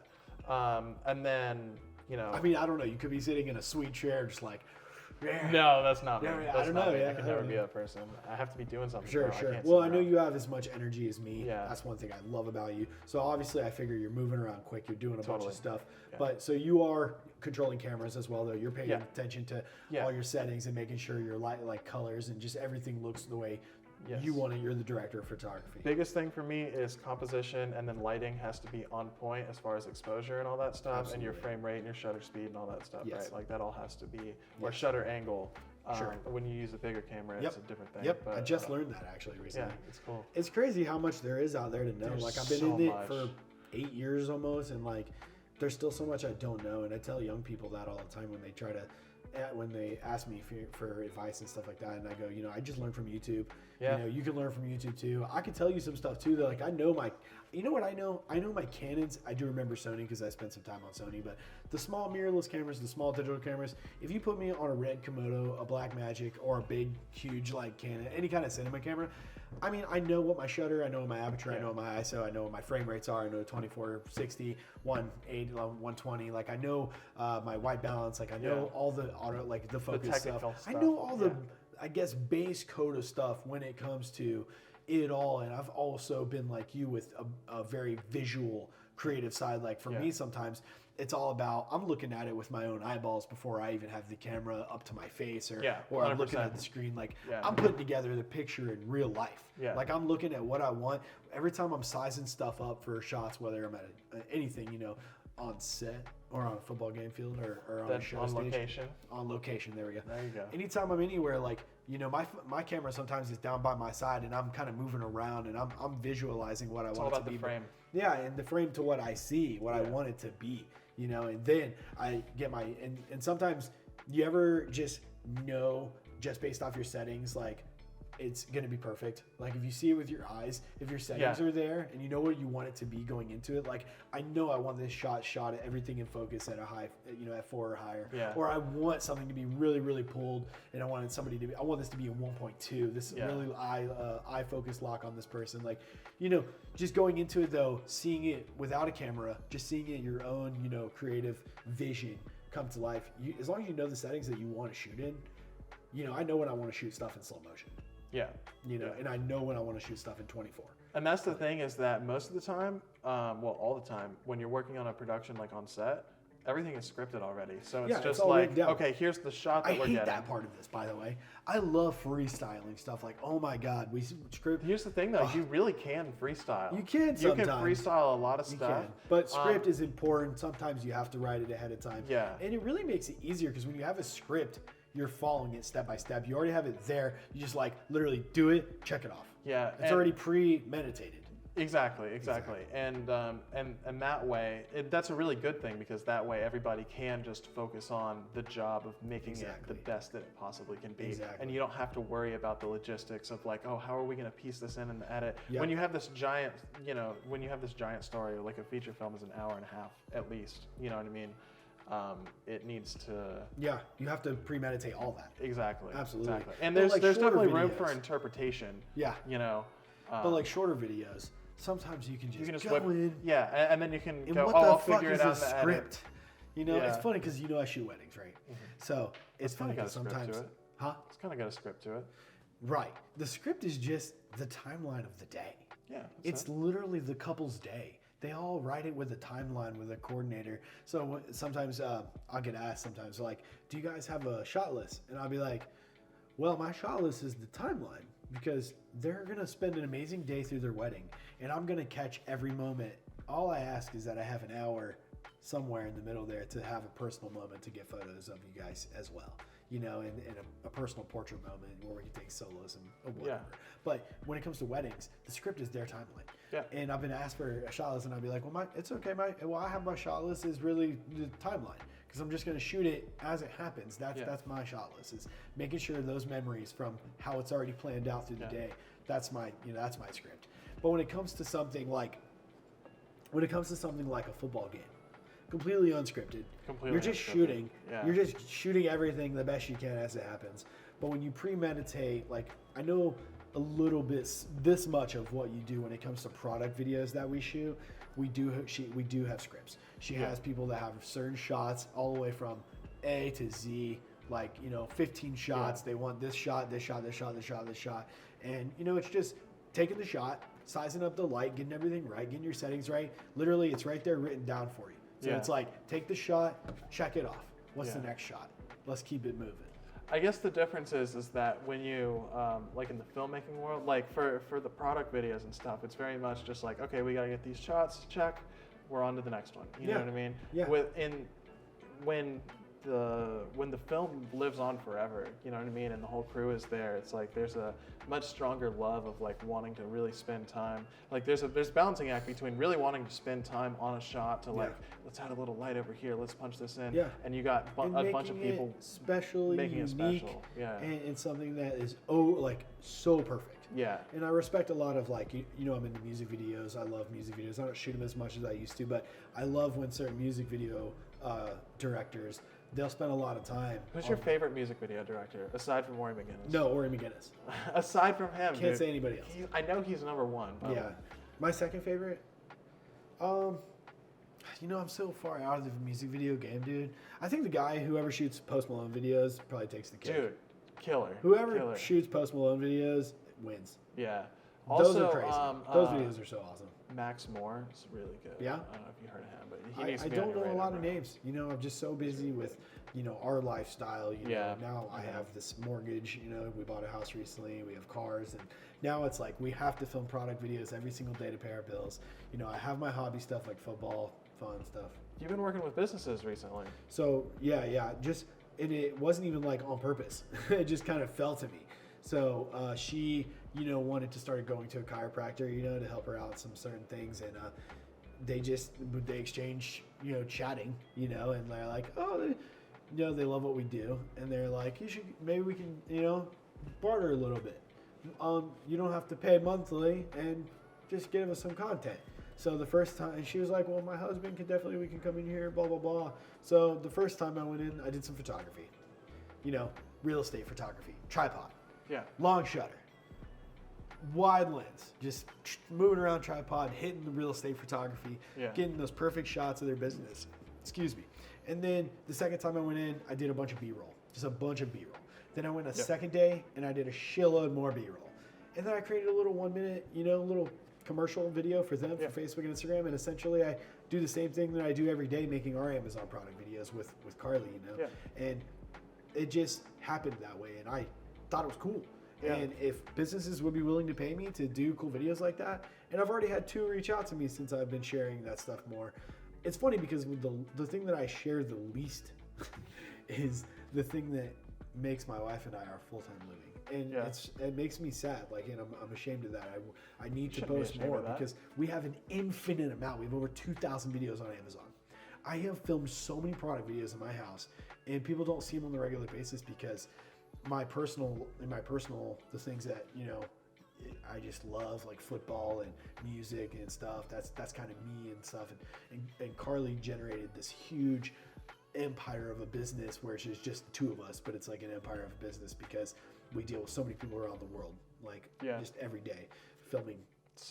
And then, you know. I mean, I don't know. You could be sitting in a sweet chair, just like. Yeah. No, that's not me. Yeah, That's I don't not know. me. Yeah, I could never be that person. I have to be doing something. Sure, bro. sure. I can't Well, sit I know around. you have as much energy as me. Yeah. That's one thing I love about you. So obviously, I figure you're moving around quick. You're doing a bunch of stuff. Yeah. But so you are controlling cameras as well, though. You're paying Yeah. attention to Yeah. all your settings and making sure your light, like colors, and just everything looks the way Yes. you want it. You're the director of photography. Biggest thing for me is composition, and then lighting has to be on point as far as exposure and all that stuff, and your Absolutely. frame rate and your shutter speed and all that stuff, Yes. right? Like that all has to be, or Yes. shutter angle. Sure. When you use a bigger camera, Yep. it's a different thing. Yep, But, I just learned that actually Yeah, recently. it's cool. It's crazy how much there is out there to know. There's Like I've been so in it much. for 8 years almost, and like there's still so much I don't know. And I tell young people that all the time when they try to, when they ask me for advice and stuff like that, and I go, you know, I just learned from YouTube. Yeah. You know, you can learn from YouTube too. I can tell you some stuff too that like I know my, you know what I know? I know my Canons. I do remember Sony because I spent some time on Sony, but the small mirrorless cameras, the small digital cameras, if you put me on a red Komodo, a Blackmagic, or a big, huge like Canon, any kind of cinema camera, I mean, I know what my shutter, I know what my aperture, I know what my ISO, I know what my frame rates are, I know 24, 60, 180, 120, like I know my white balance, like I know all the auto, like the focus technical stuff. I stuff. know all the, I guess, base code of stuff when it comes to it all. And I've also been like you with a very visual, creative side. Like for me, sometimes it's all about, I'm looking at it with my own eyeballs before I even have the camera up to my face or I'm looking at the screen. Like I'm putting together the picture in real life. Yeah. Like I'm looking at what I want. Every time I'm sizing stuff up for shots, whether I'm at anything, you know, on set or on a football game field or on a show stage. Location. On location, there we go. There you go. Anytime I'm anywhere, like, you know, my camera sometimes is down by my side and I'm kind of moving around and I'm visualizing what I want it to be. The frame. Yeah, and the frame to what I see, what I want it to be, you know, and then I get my, and sometimes you ever just know just based off your settings, like, it's going to be perfect. Like if you see it with your eyes, if your settings are there and you know what you want it to be going into it, like I know I want this shot at everything in focus at a high, you know, at 4 or higher. Yeah. Or I want something to be really, really pulled and I want this to be a 1.2. This is really eye focus lock on this person. Like, you know, just going into it though, seeing it without a camera, just seeing it your own, you know, creative vision come to life. As long as you know the settings that you want to shoot in, you know, I know when I want to shoot stuff in slow motion. Yeah. You know, and I know when I want to shoot stuff in 24. And that's the thing is that most of the time, well, all the time, when you're working on a production like on set, everything is scripted already. So it's just all like, written down. okay, here's the shot that we're I hate getting. that part of this, by the way. I love freestyling stuff. Like, oh my God, we script. Here's the thing, though. You really can freestyle. You can sometimes. You can freestyle a lot of You stuff. can. But script is important. Sometimes you have to write it ahead of time. Yeah. And it really makes it easier because when you have a script, you're following it step by step. You already have it there. You just like literally do it, check it off. Yeah. It's already premeditated. Exactly. And that way, that's a really good thing because that way everybody can just focus on the job of making it the best that it possibly can be. Exactly. And you don't have to worry about the logistics of like, oh, how are we going to piece this in the edit? Yep. When you have this giant, you know, when you have this giant story, like a feature film is an hour and a half at least, you know what I mean? It needs to. Yeah, you have to premeditate all that. Exactly. Absolutely. Exactly. And But there's like there's shorter definitely room videos. for interpretation. Yeah. You know. But like shorter videos, sometimes you can just, whip, go in. Yeah, and then you can And go, what oh, the I'll fuck figure is it a out in the edit. script? You know, it's Yeah. funny because you know I shoot weddings, right? So it's funny got a because script to sometimes, it. It's kind of got a script to it. Right. The script is just the timeline of the day. Yeah. It's literally the couple's day. They all write it with a timeline with a coordinator. So sometimes I'll get asked sometimes like, do you guys have a shot list? And I'll be like, well, my shot list is the timeline because they're going to spend an amazing day through their wedding and I'm going to catch every moment. All I ask is that I have an hour somewhere in the middle there to have a personal moment to get photos of you guys as well. You know, and a personal portrait moment where we can take solos and whatever. Yeah. But when it comes to weddings, the script is their timeline. Yeah. And I've been asked for a shot list, and I'll be like, well, it's okay. I have my shot list is really the timeline because I'm just going to shoot it as it happens. That's my shot list is making sure those memories from how it's already planned out through the day. That's my script. But when it comes to something like a football game, completely unscripted. You're just shooting. Yeah. You're just shooting everything the best you can as it happens. But when you premeditate, like I know a little bit this much of what you do when it comes to product videos that we shoot. we do have scripts. She has people that have certain shots all the way from A to Z, like, 15 shots. They want this shot, this shot, this shot, this shot, this shot. And, it's just taking the shot, sizing up the light, getting everything right, getting your settings right. Literally, it's right there written down for you. So it's like, take the shot, check it off. What's the next shot? Let's keep it moving. I guess the difference is that when you, like in the filmmaking world, like for the product videos and stuff, it's very much just like, okay, we got to get these shots, check, we're on to the next one. You know what I mean? Yeah. When the film lives on forever, you know what I mean, and the whole crew is there, it's like there's a much stronger love of like wanting to really spend time. Like there's a balancing act between really wanting to spend time on a shot to like, let's add a little light over here, let's punch this in, and you got a bunch of people making it special, and something that is so perfect. Yeah. And I respect a lot of like, I'm into music videos. I love music videos. I don't shoot them as much as I used to, but I love when certain music video directors, they'll spend a lot of time. Who's your favorite music video director, aside from Ori McGinnis? No, Ori McGinnis. Aside from him, Can't say anybody else. I know he's number one. Yeah. My second favorite? I'm so far out of the music video game, dude. I think the guy, whoever shoots Post Malone videos, probably takes the cake. Dude, killer. Whoever shoots Post Malone videos wins. Yeah. Those are crazy. Those videos are so awesome. Max Moore is really good. Yeah? I don't know if you heard of him, but he needs to be I don't on your know a radar, lot of names. I'm just so busy with, our lifestyle. Now I have this mortgage. We bought a house recently. We have cars, and now it's like we have to film product videos every single day to pay our bills. I have my hobby stuff like football, fun stuff. You've been working with businesses recently. So yeah. And it wasn't even like on purpose. It just kind of fell to me. So she, wanted to start going to a chiropractor, to help her out with some certain things, and they exchange, chatting, and they're like, oh, they love what we do, and they're like, maybe we can, barter a little bit. You don't have to pay monthly, and just give us some content. So the first time, and she was like, well, my husband we can come in here, blah, blah, blah. So the first time I went in, I did some photography, real estate photography, tripod. Yeah. Long shutter. Wide lens. Just moving around tripod, hitting the real estate photography, getting those perfect shots of their business. Excuse me. And then the second time I went in, I did a bunch of B-roll. Just a bunch of B-roll. Then I went a second day, and I did a shitload more B-roll. And then I created a little 1 minute, little commercial video for them, for Facebook and Instagram. And essentially, I do the same thing that I do every day, making our Amazon product videos with Carly, And it just happened that way. And I thought it was cool. Yeah. And if businesses would be willing to pay me to do cool videos like that, and I've already had 2 reach out to me since I've been sharing that stuff more. It's funny because the thing that I share the least is the thing that makes my wife and I our full-time living. And it makes me sad. And I'm ashamed of that. I need to post more because we have an infinite amount. We have over 2,000 videos on Amazon. I have filmed so many product videos in my house, and people don't see them on a regular basis because the things that I just love, like football and music and stuff. That's kind of me and stuff. And Carly generated this huge empire of a business where it's just the 2 of us, but it's like an empire of a business because we deal with so many people around the world, just every day, filming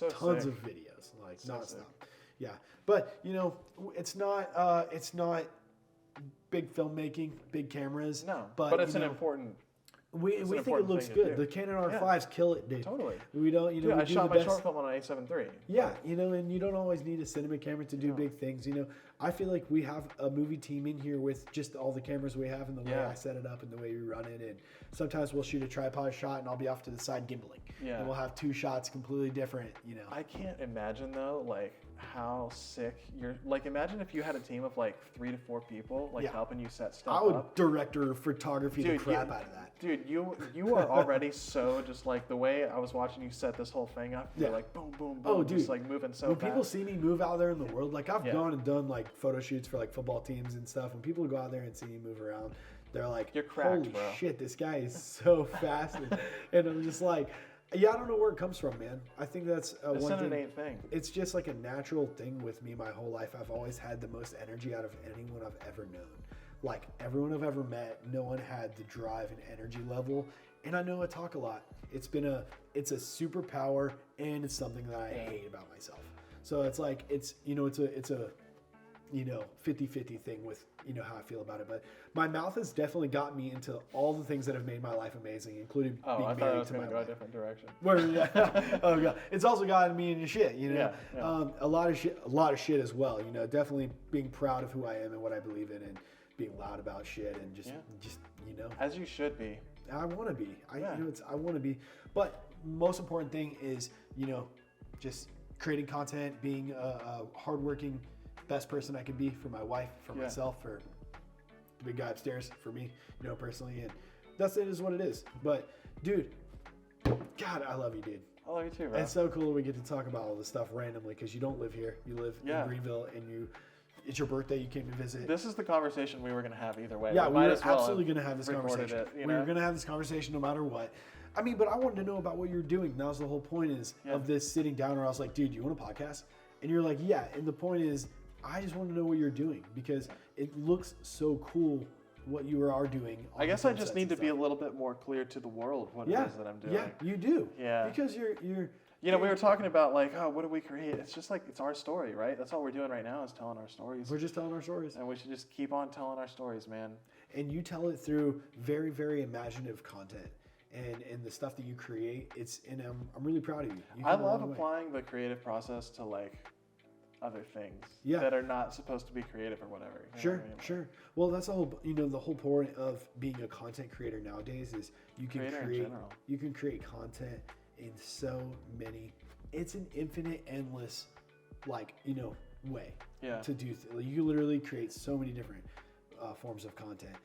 tons of videos, nonstop. Yeah, but it's not big filmmaking, big cameras. No, but it's an important. We think it looks good. The Canon R5s kill it, dude. Totally. We don't, Dude, I shot my short film on an 873. Yeah, and you don't always need a cinema camera to do big things. I feel like we have a movie team in here with just all the cameras we have and the way I set it up and the way we run it. And sometimes we'll shoot a tripod shot and I'll be off to the side gimbaling. Yeah. And we'll have 2 shots completely different. I can't imagine though, how sick you're. Imagine if you had a team of 3 to 4 people helping you set stuff up. I would director photography the crap out of that. Dude, you are already so just the way I was watching you set this whole thing up. You're boom, boom, boom. Oh, dude. Just moving so fast. When people see me move out there in the world, I've gone and done photo shoots for football teams and stuff. When people go out there and see me move around, they're like, "You're cracked, holy bro. shit, this guy is so fast." And I'm just like, I don't know where it comes from, man. I think that's one an innate thing. It's just a natural thing with me my whole life. I've always had the most energy out of anyone I've ever known. Everyone I've ever met, no one had the drive and energy level. And I know I talk a lot. It's a superpower, and it's something that I hate about myself. So it's like, it's a 50-50 thing with, how I feel about it. But my mouth has definitely got me into all the things that have made my life amazing, including being married to my wife. Go a different direction. Oh god, it's also gotten me into shit, Yeah. a lot of shit as well. Definitely being proud of who I am and what I believe in, and being loud about shit, and just as you should be. I want to be. I want to be. But most important thing is, just creating content, being a hardworking, best person I can be for my wife, for myself, for the big guy upstairs, for me, personally. And that's it, is what it is. But dude, God, I love you, dude. I love you too, bro. It's so cool we get to talk about all this stuff randomly, because you don't live here. You live in Greenville, and it's your birthday. You came to visit. This is the conversation we were going to have either way. Yeah, we were absolutely going to have this conversation. We were going to have this conversation no matter what. I mean, but I wanted to know about what you're doing. That was the whole point of this sitting down, where I was like, dude, you want a podcast? And you're like, yeah. And the point is, I just want to know what you're doing, because it looks so cool what you are doing. I guess I just need to be a little bit more clear to the world what it is that I'm doing. Yeah, you do. Yeah. Because you're we were talking about like, oh, what do we create? It's just like, it's our story, right? That's all we're doing right now, is telling our stories. We're just telling our stories. And we should just keep on telling our stories, man. And you tell it through very, very imaginative content. And the stuff that you create, I'm really proud of you. I love applying the creative process to like other things that are not supposed to be creative or whatever. Sure. Well, that's the whole point of being a content creator nowadays is you can create content in so many. It's an infinite, endless, way to do. You literally create so many different forms of content.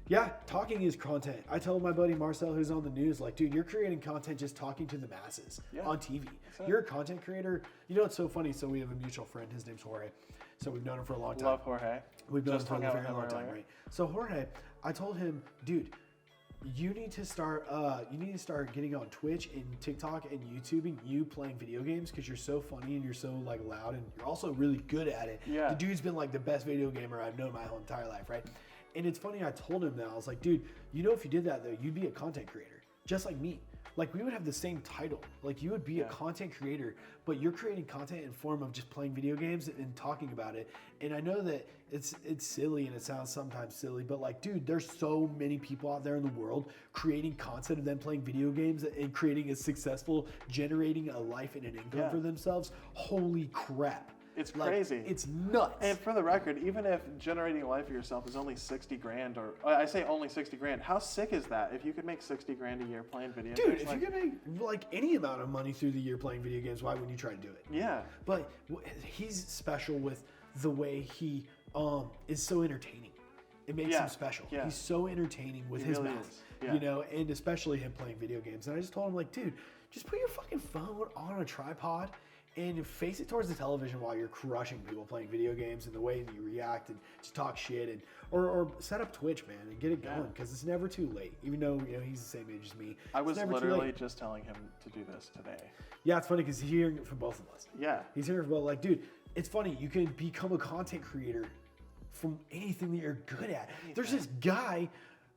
Yeah, talking is content. I told my buddy Marcel, who's on the news, like, dude, you're creating content just talking to the masses on TV. You're a content creator. It's so funny. So we have a mutual friend. His name's Jorge. So we've known him for a long time. Love Jorge. We've known him for a very long time, right? So Jorge, I told him, dude, you need to start getting on Twitch and TikTok and YouTubing you playing video games, because you're so funny and you're so loud, and you're also really good at it. Yeah. The dude's been the best video gamer I've known my whole entire life, right? And it's funny, I told him that. I was like, dude, if you did that, though, you'd be a content creator, just like me. We would have the same title. You would be a content creator, but you're creating content in form of just playing video games and talking about it. And I know that it's silly, and it sounds sometimes silly, but dude, there's so many people out there in the world creating content of them playing video games and creating a successful, generating a life and an income for themselves. Holy crap. It's crazy. It's nuts. And for the record, even if generating a life for yourself is only 60 grand, or I say only 60 grand, how sick is that? If you could make 60 grand a year playing video games. Dude, if you could make any amount of money through the year playing video games, why wouldn't you try to do it? Yeah. But he's special with the way he is so entertaining. It makes him special. Yeah. He's so entertaining with his mouth. Yeah. And especially him playing video games. And I just told him, dude, just put your fucking phone on a tripod and face it towards the television while you're crushing people playing video games, and the way that you react and just talk shit, or set up Twitch, man, and get it going, because it's never too late. Even though he's the same age as me, I was literally just telling him to do this today. Yeah, it's funny because he's hearing it from both of us. Yeah, he's hearing it from dude. It's funny, you can become a content creator from anything that you're good at. There's this guy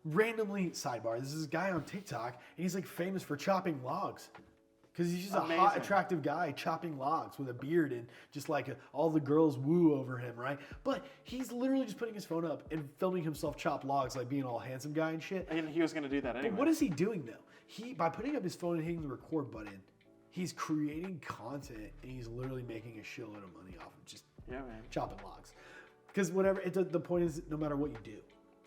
randomly, sidebar. There's this guy on TikTok, and he's famous for chopping logs. Because he's just a hot, attractive guy chopping logs with a beard, and just all the girls woo over him, right? But he's literally just putting his phone up and filming himself chop logs, being all handsome guy and shit. And he was going to do that anyway. But what is he doing, though? By putting up his phone and hitting the record button, he's creating content, and he's literally making a shitload of money off of just chopping logs. Because the point is, no matter what you do,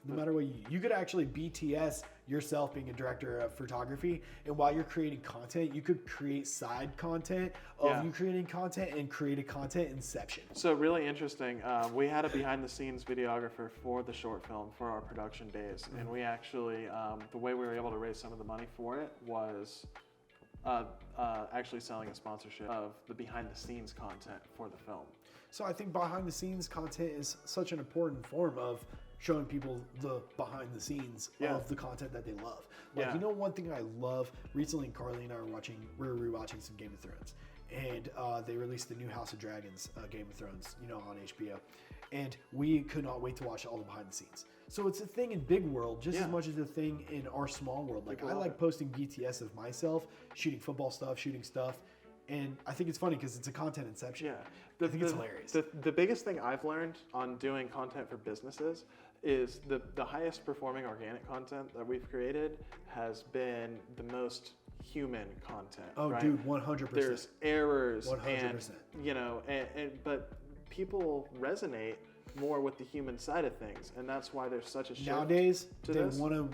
no matter what you could actually BTS yourself being a director of photography, and while you're creating content, you could create side content of you creating content and create a content inception. So really interesting. We had a behind-the-scenes videographer for the short film for our production days, and we actually, the way we were able to raise some of the money for it was actually selling a sponsorship of the behind-the-scenes content for the film. So I think behind-the-scenes content is such an important form of showing people the behind the scenes of the content that they love. One thing I love, recently Carly and I were rewatching some Game of Thrones, and they released the new House of Dragons Game of Thrones, on HBO, and we could not wait to watch all the behind the scenes. So it's a thing in big world just as much as a thing in our small world. I like posting BTS of myself, shooting football stuff, shooting stuff, And I think it's funny because it's a content inception. Yeah. I think it's hilarious. The biggest thing I've learned on doing content for businesses is the highest performing organic content that we've created has been the most human content. Oh, right? dude, 100%. There's errors 100%. and but people resonate more with the human side of things, and that's why there's such a shift Nowadays, to they this. want to.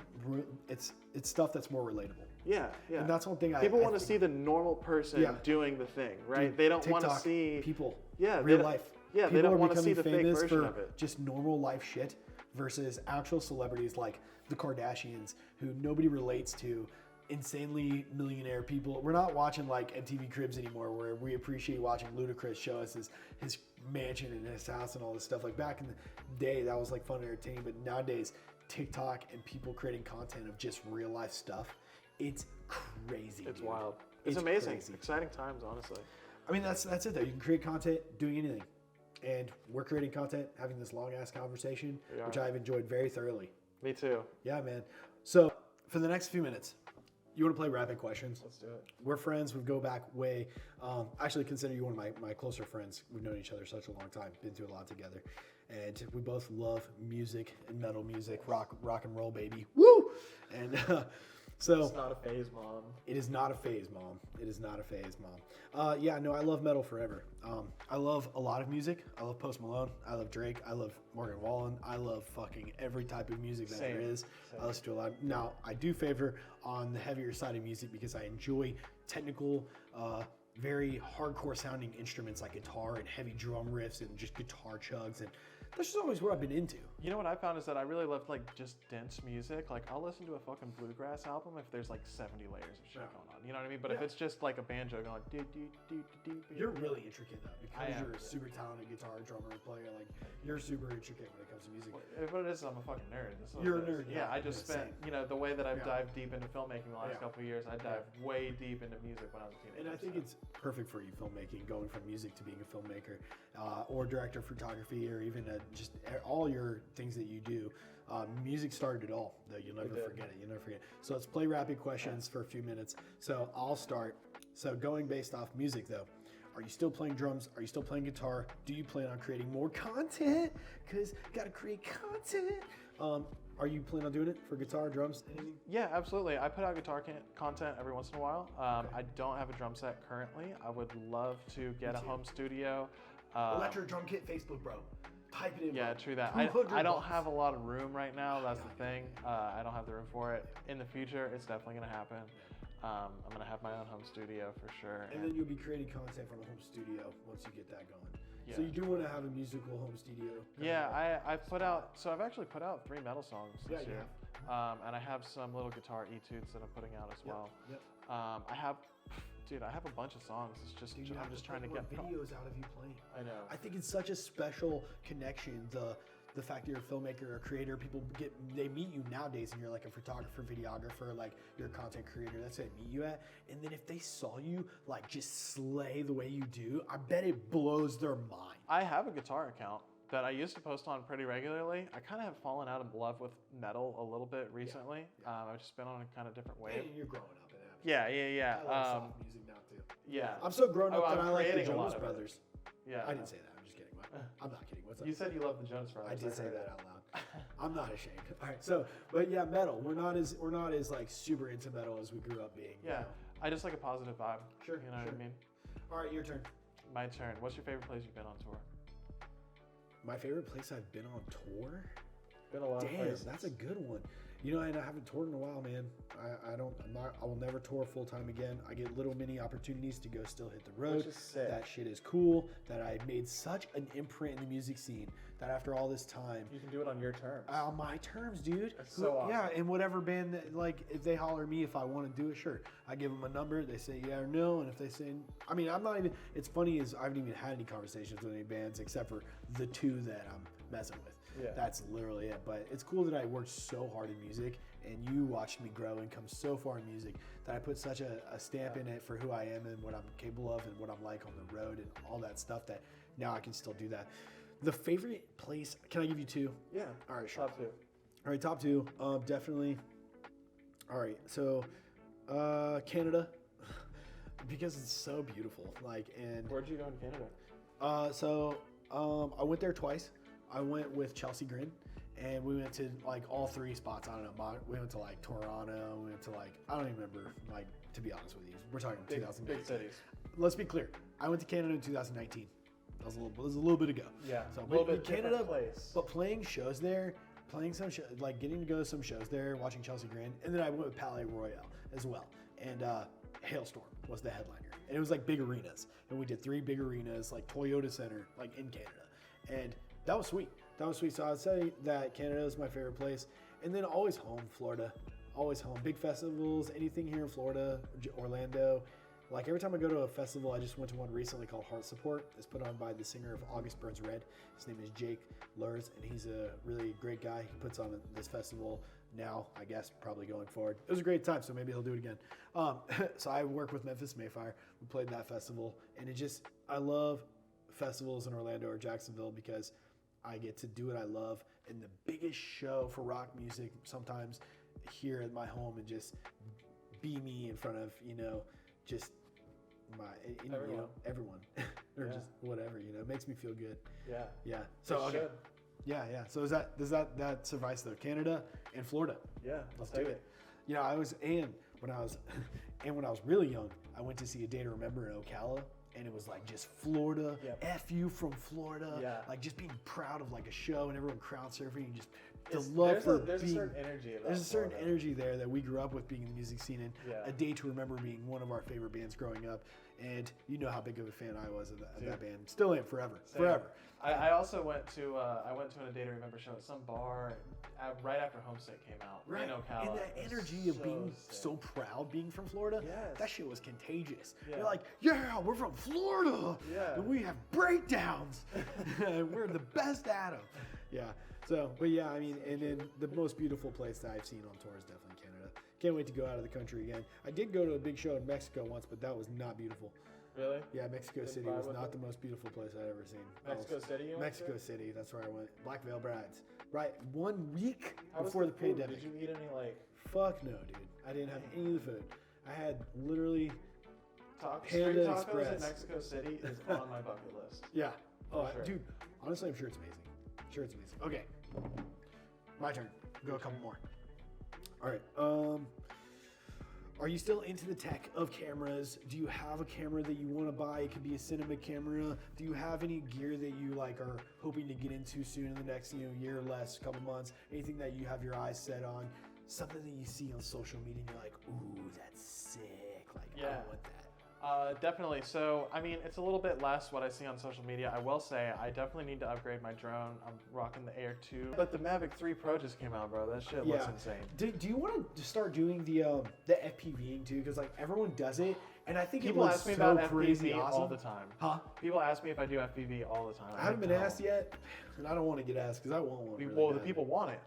It's stuff that's more relatable. Yeah. And that's one thing people I want to think- see the normal person Yeah. doing the thing, right? Dude, they don't want to TikTok, see people. Yeah, real they- life. Yeah, People they don't are want to see becoming the fake famous version for of it. just normal life shit versus actual celebrities like the Kardashians, who nobody relates to. Insanely millionaire people. We're not watching like MTV Cribs anymore, where we appreciate watching Ludacris show us his mansion and his house and all this stuff. Like back in the day, that was like fun and entertaining. But nowadays, TikTok and people creating content of just real life stuff, it's crazy. It's dude. wild. It's amazing. Crazy. Exciting times, honestly. I mean, that's it though. You can create content doing anything, and we're creating content, having this long ass conversation, We are. which I've enjoyed very thoroughly. Me too. Yeah, man. So for the next few minutes, you want to play rapid questions? Let's do it. We're friends. We go back way. Actually, consider you one of my closer friends. We've known each other such a long time. Been through a lot together, and we both love music and metal music, rock and roll, baby. Woo! And so It's not a phase, Mom. it is not a phase, Mom. It is not a phase, Mom. Yeah, no, I love metal forever. I love a lot of music. I love Post Malone. I love Drake. I love Morgan Wallen. I love fucking every type of music that there is. I listen to a lot. Now, I do favor on the heavier side of music because I enjoy technical, very hardcore sounding instruments like guitar and heavy drum riffs and just guitar chugs. And that's just always what I've been into. You know what I found is that I really love like just dense music. Like I'll listen to a fucking bluegrass album if there's like 70 layers of shit going on. You know what I mean? But if it's just like a banjo going do do do do do. You're really intricate though, I because am. you're a super talented guitar drummer and player. Like you're super intricate when it comes to music. What it is, I'm a fucking nerd. That's what You're it a is. nerd, Yeah, yeah, I just yeah, spent, same. the way that I've Yeah. dived deep into filmmaking the last Yeah. couple of years, I dived way deep into music when I was a teenager. And I think so. it's perfect for you, filmmaking, going from music to being a filmmaker or director of photography or even just all your things that you do. Music started it all, though. You'll never forget it. You'll never forget it. So let's play rapid questions for a few minutes. So I'll start. So going based off music, though. Are you still playing drums? Are you still playing guitar? Do you plan on creating more content? Because you got to create content. Are you planning on doing it for guitar, drums, anything? Yeah, absolutely. I put out guitar content every once in a while. I don't have a drum set currently. I would love to get a home studio. Electric drum kit, Facebook, bro. Type it in. Yeah, bro. true that. 200 I don't bucks. have a lot of room right now. That's the thing. I don't have the room for it. In the future, it's definitely going to happen. I'm going to have my own home studio for sure. And then you'll be creating content from a home studio once you get that going. So Yeah. you do want to have a musical home studio. Yeah, I've put out, so I've actually put out 3 metal songs Yeah, this you year. And I have some little guitar etudes that I'm putting out as well. Yep. I have a bunch of songs. It's just, Dude, you I'm have just to trying to put get more videos out of you playing. I know. I think it's such a special connection. The fact that you're a filmmaker or a creator, people they meet you nowadays, and you're like a photographer, videographer, like you're a content creator. That's what they meet you at. And then if they saw you like just slay the way you do, I bet it blows their mind. I have a guitar account that I used to post on pretty regularly. I kind of have fallen out of love with metal a little bit recently. I've just been on a kind of different wave. And you're growing up in that. Yeah. I like soft music now too. Yeah. I'm so grown up Oh, that I'm I like the creating a lot Jonas of it. Brothers. Yeah. I didn't say that. I'm just kidding. I'm not kidding. What's up? You said you love the Jonas Brothers. I did say heard that it. out loud. I'm not ashamed. All right. So, but yeah, metal. We're not as like super into metal as we grew up being. you Yeah. know? I just like a positive vibe. Sure, You know what sure. I mean? All right, your turn. My turn. What's your favorite place you've been on tour? My favorite place I've been on tour. Been a lot Damn, that's a good one. You know, and I haven't toured in a while, man. I will never tour full time again. I get little mini opportunities to go still hit the road. Which is sick. That shit is cool. That I made such an imprint in the music scene that after all this time, You can do it on your terms. on my terms, dude. That's so awesome. Yeah, and whatever band, like, if they holler at me if I want to do it, sure. I give them a number, they say yeah or no, and if they say, I mean, I'm not even, it's funny is I haven't even had any conversations with any bands except for the 2 that I'm messing with. Yeah. That's literally it. But it's cool that I worked so hard in music and you watched me grow and come so far in music that I put such a stamp in it for who I am and what I'm capable of and what I'm like on the road and all that stuff that now I can still do that. The favorite place, can I give you 2? Yeah. All right, sure. Top 2. All right, top 2, definitely. All right, so Canada. because it's so beautiful. Like, and Where'd you go in Canada? I went there twice. I went with Chelsea Grin, and we went to like all 3 spots. I don't know. We went to like Toronto. We went to like, I don't even remember. Like, to be honest with you, we're talking 2019. Big cities. Let's be clear. I went to Canada in 2019. That was a little bit ago. Yeah. So a little bit Canada, place. but playing shows there, like getting to go to some shows there, watching Chelsea Grin, and then I went with Palais Royale as well. And Hailstorm was the headliner, and it was like big arenas, and we did 3 big arenas, like Toyota Center, like in Canada, and that was sweet. So I'd say that Canada is my favorite place, and then always home, Florida, always home. Big festivals, anything here in Florida, Orlando. Like every time I go to a festival, I just went to one recently called Heart Support. It's put on by the singer of August Burns Red. His name is Jake Lurs, and he's a really great guy. He puts on this festival now, I guess, probably going forward. It was a great time, so maybe he'll do it again. So I work with Memphis Mayfire. We played that festival, and I love festivals in Orlando or Jacksonville because I get to do what I love. And the biggest show for rock music sometimes here at my home and just be me in front of, just everyone or just whatever, it makes me feel good. Yeah. So okay. Yeah. So does that suffice though? Canada and Florida. Yeah. Let's do it. When I was really young, I went to see A Day to Remember in Ocala. And it was like just Florida, F you from Florida, like just being proud of like a show and everyone crowd surfing and just there's a certain energy about There's a certain Florida. energy there that we grew up with being in the music scene, and A Day to Remember being one of our favorite bands growing up. And you know how big of a fan I was of that band. Still am forever. I also went to an A Day to Remember show at some bar right after Homesick came out in Ocala. And the energy of being so proud being from Florida, that shit was contagious. Yeah. You're like, yeah, we're from Florida. Yeah. And we have breakdowns. We're the best at them. Yeah. So, but yeah, I mean, and then the most beautiful place that I've seen on tour is definitely Canada. Can't wait to go out of the country again. I did go to a big show in Mexico once, but that was not beautiful. Really? Yeah, Mexico City was not the most beautiful place I'd ever seen. Mexico City, you went Mexico to? City, that's where I went. Black Veil Brides. Right, 1 week How was before the food? pandemic. Did you eat any Fuck no, dude. I didn't have any of the food. I had literally street Panda tacos Express. in Mexico City is on my bucket list. Yeah. Oh, sure. dude. Honestly, I'm sure it's amazing. Okay. My turn. Go a couple more. All right. Are you still into the tech of cameras? Do you have a camera that you want to buy? It could be a cinema camera. Do you have any gear that you are hoping to get into soon in the next year or less, couple months? Anything that you have your eyes set on? Something that you see on social media and you're like, ooh, that's sick. I want that. Definitely. So, I mean, it's a little bit less what I see on social media. I will say I definitely need to upgrade my drone. I'm rocking the Air 2. But the Mavic 3 Pro just came out, bro. That shit looks insane. Do you want to start doing the FPVing too? Because everyone does it, and I think People it looks ask me so about crazy FPV awesome. all the time. Huh? People ask me if I do FPV all the time. I haven't been asked yet, and I don't want to get asked because I want one. Really Well, the bad. people want it.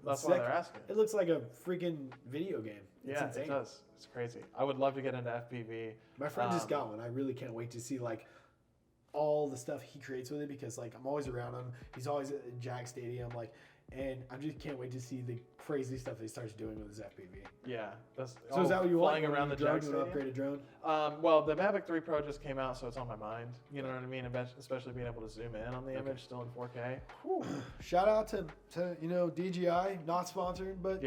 That's why they're asking. It looks like a freaking video game. It's insane. It does. It's crazy. I would love to get into FPV. My friend just got one. I really can't wait to see all the stuff he creates with it because I'm always around him. He's always at Jag Stadium, and I just can't wait to see the crazy stuff that he starts doing with his FPV. Yeah. So is that what you want? Flying around the Jag Stadium? Upgraded drone? Well, the Mavic 3 Pro just came out, so it's on my mind. You know what I mean? Especially being able to zoom in on the image still in 4K. Whew. Shout out to DJI, not sponsored, but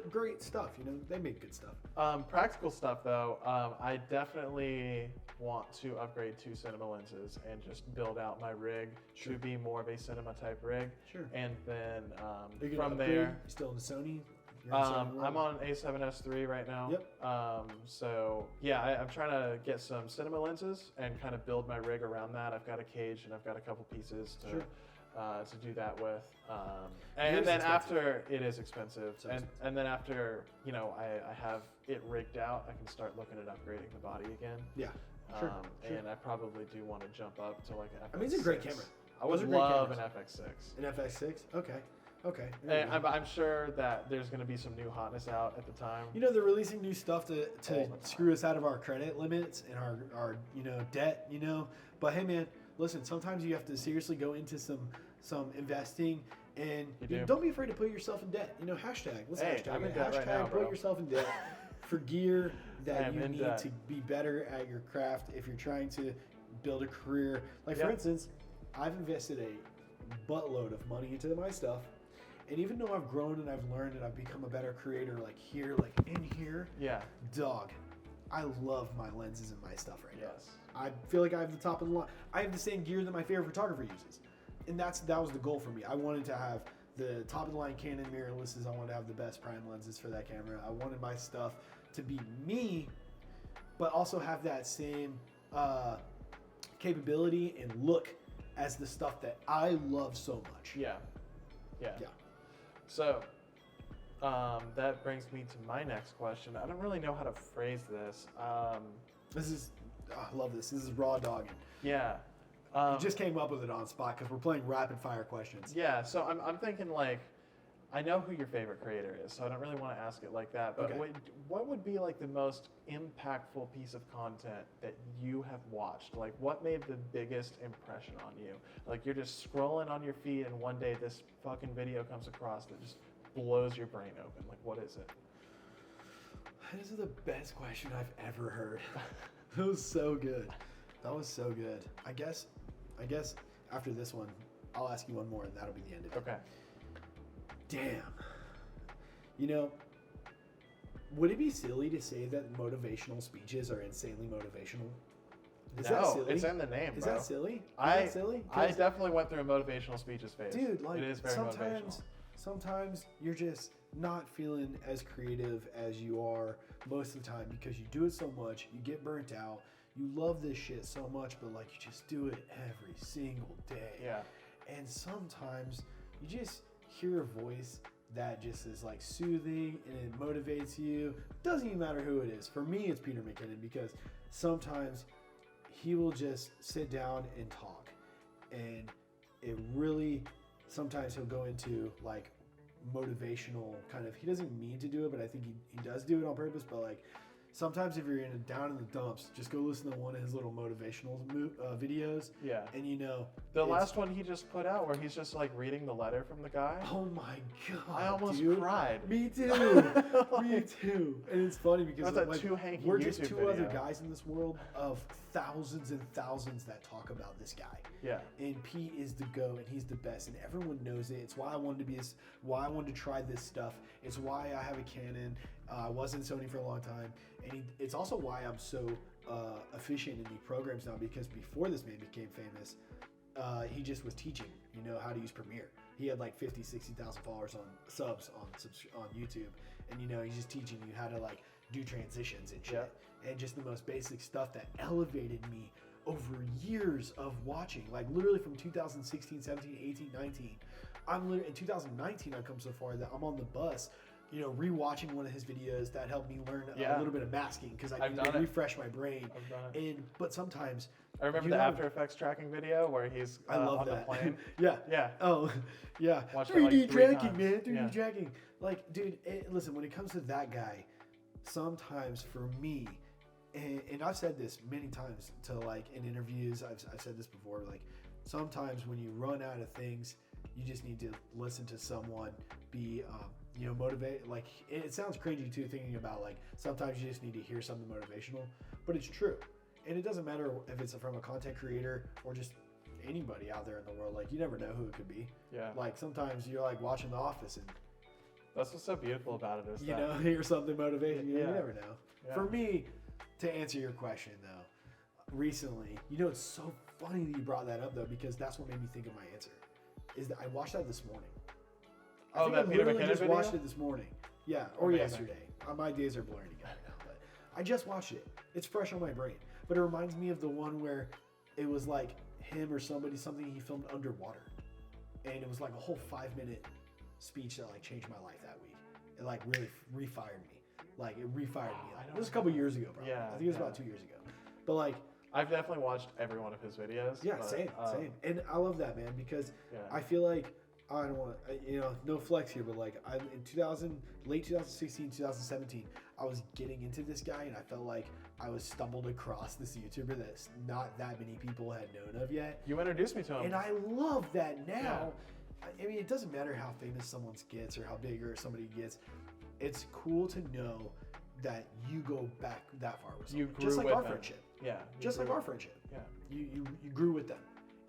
great stuff. They make good stuff. Practical stuff though, I definitely want to upgrade 2 cinema lenses and just build out my rig to be more of a cinema type rig. Sure. And then from there, you're still in the Sony. I'm on an A7S III right now. Yep. So yeah, I'm trying to get some cinema lenses and kind of build my rig around that. I've got a cage and I've got a couple pieces to do that with. And then after it is expensive, and then after I have it rigged out, I can start looking at upgrading the body again. Yeah. Sure. And I probably do want to jump up to an FX6. I mean, it's a great camera. I would love an FX6. An FX6? Okay. And I'm sure that there's going to be some new hotness out at the time. They're releasing new stuff to screw us out of our credit limits and our debt, But hey, man, listen, sometimes you have to seriously go into some investing and don't be afraid to put yourself in debt. Hashtag. Let's hashtag I'm in it. debt Hashtag right now, put bro. yourself in debt. for gear that you need debt. to be better at your craft if you're trying to build a career. Like for instance, I've invested a buttload of money into my stuff. And even though I've grown and I've learned and I've become a better creator, like here, like in here, dog, I love my lenses and my stuff right now. I feel like I have the top of the line. I have the same gear that my favorite photographer uses. And that was the goal for me. I wanted to have the top of the line Canon mirrorlesses. I wanted to have the best prime lenses for that camera. I wanted my stuff to be me, but also have that same capability and look as the stuff that I love so much. Yeah. So that brings me to my next question. I don't really know how to phrase this. I love this. This is raw dogging. Yeah. You just came up with it on spot because we're playing rapid fire questions. Yeah. So I'm thinking like, I know who your favorite creator is, so I don't really want to ask it like that. But what would be like the most impactful piece of content that you have watched? Like, what made the biggest impression on you? Like, you're just scrolling on your feed, and one day this fucking video comes across that just blows your brain open. Like, what is it? This is the best question I've ever heard. That was so good. That was so good. I guess after this one, I'll ask you one more, and that'll be the end of it. Okay. Damn. You know, would it be silly to say that motivational speeches are insanely motivational? Is that silly? It's in the name, bro. Is that silly? That silly? I definitely went through a motivational speeches phase. Dude, like, it is very motivational. Sometimes you're just not feeling as creative as you are most of the time because you do it so much, you get burnt out, you love this shit so much, but like you just do it every single day. Yeah. And sometimes you just hear a voice that just is like soothing and it motivates you. Doesn't even matter who it is. For me, it's Peter McKinnon because sometimes he will just sit down and talk. And it really, sometimes he'll go into like motivational kind of, he doesn't mean to do it, but I think he does do it on purpose. But like sometimes if you're down in the dumps, just go listen to one of his little motivational videos. Yeah. And you know. The last one he just put out where he's just like reading the letter from the guy. Oh my God. I almost cried. Me too. Me too. And it's funny because like, we're just two other guys in this world of thousands and thousands that talk about this guy. Yeah. And Pete is the GOAT and he's the best and everyone knows it. It's why I wanted to try this stuff. It's why I have a Canon. I was in Sony for a long time. And it's also why I'm so efficient in the programs now because before this man became famous, he just was teaching, how to use Premiere. He had like 50, 60,000 followers on subs on YouTube. And, he's just teaching you how to like do transitions and shit. And just the most basic stuff that elevated me over years of watching. Like literally from 2016, 17, 18, 19. In 2019, I've come so far that I'm on the bus rewatching one of his videos that helped me learn a little bit of masking because I needed to refresh my brain. I've done it. But sometimes I remember the After Effects tracking video where he's on the plane. Yeah. Oh, yeah. 3D tracking, man. 3D tracking. Like, dude, listen, when it comes to that guy, sometimes for me, and I've said this many times to like in interviews, I've said this before, like sometimes when you run out of things, you just need to listen to someone be motivate. Like it sounds cringy too, thinking about like sometimes you just need to hear something motivational, but it's true. And it doesn't matter if it's from a content creator or just anybody out there in the world. Like you never know who it could be. Yeah. Like sometimes you're like watching The Office and that's what's so beautiful about it is hear something motivating. You never know. Yeah. For me, to answer your question though, recently, it's so funny that you brought that up though because that's what made me think of my answer. Is that I watched that this morning. That Peter McKinnon just video? watched it this morning. Yeah, or Amazing. yesterday. My days are blurring together now, but I just watched it. It's fresh on my brain. But it reminds me of the one where it was like him or something he filmed underwater. And it was like a whole 5-minute speech that like changed my life that week. It like really refired me. Like it refired me. It was a couple years ago, bro. Yeah, I think it was about 2 years ago. But like I've definitely watched every one of his videos. Yeah, same. And I love that, man, because I feel like I don't want to, no flex here, but like in late 2016, 2017, I was getting into this guy and I felt like I was stumbled across this YouTuber that not that many people had known of yet. You introduced me to him. And I love that now. Yeah. I mean, it doesn't matter how famous someone gets or how big or somebody gets. It's cool to know that you go back that far with You someone. grew Just like with our them. friendship. Yeah. Just like our friendship. Yeah. You grew with them.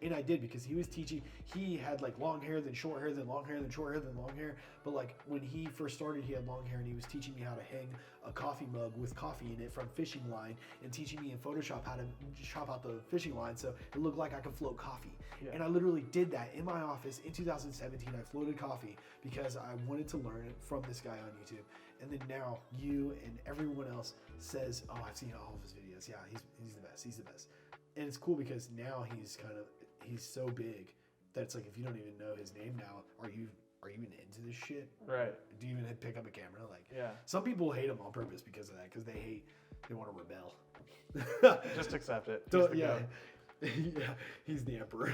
And I did, because he was teaching. He had like long hair, then short hair, then long hair, then short hair, then long hair. But like when he first started, he had long hair, and he was teaching me how to hang a coffee mug with coffee in it from fishing line, and teaching me in Photoshop how to chop out the fishing line so it looked like I could float coffee. Yeah. And I literally did that in my office in 2017. I floated coffee because I wanted to learn it from this guy on YouTube. And then now you and everyone else says, "Oh, I've seen all of his videos. Yeah, he's the best. He's the best." And it's cool because now he's so big that it's like, if you don't even know his name now, are you even into this shit? Right. Do you even pick up a camera? Like, Yeah. Some people hate him on purpose because of that, because they want to rebel. Just accept it. So, He's the yeah. goat. Yeah, he's the emperor.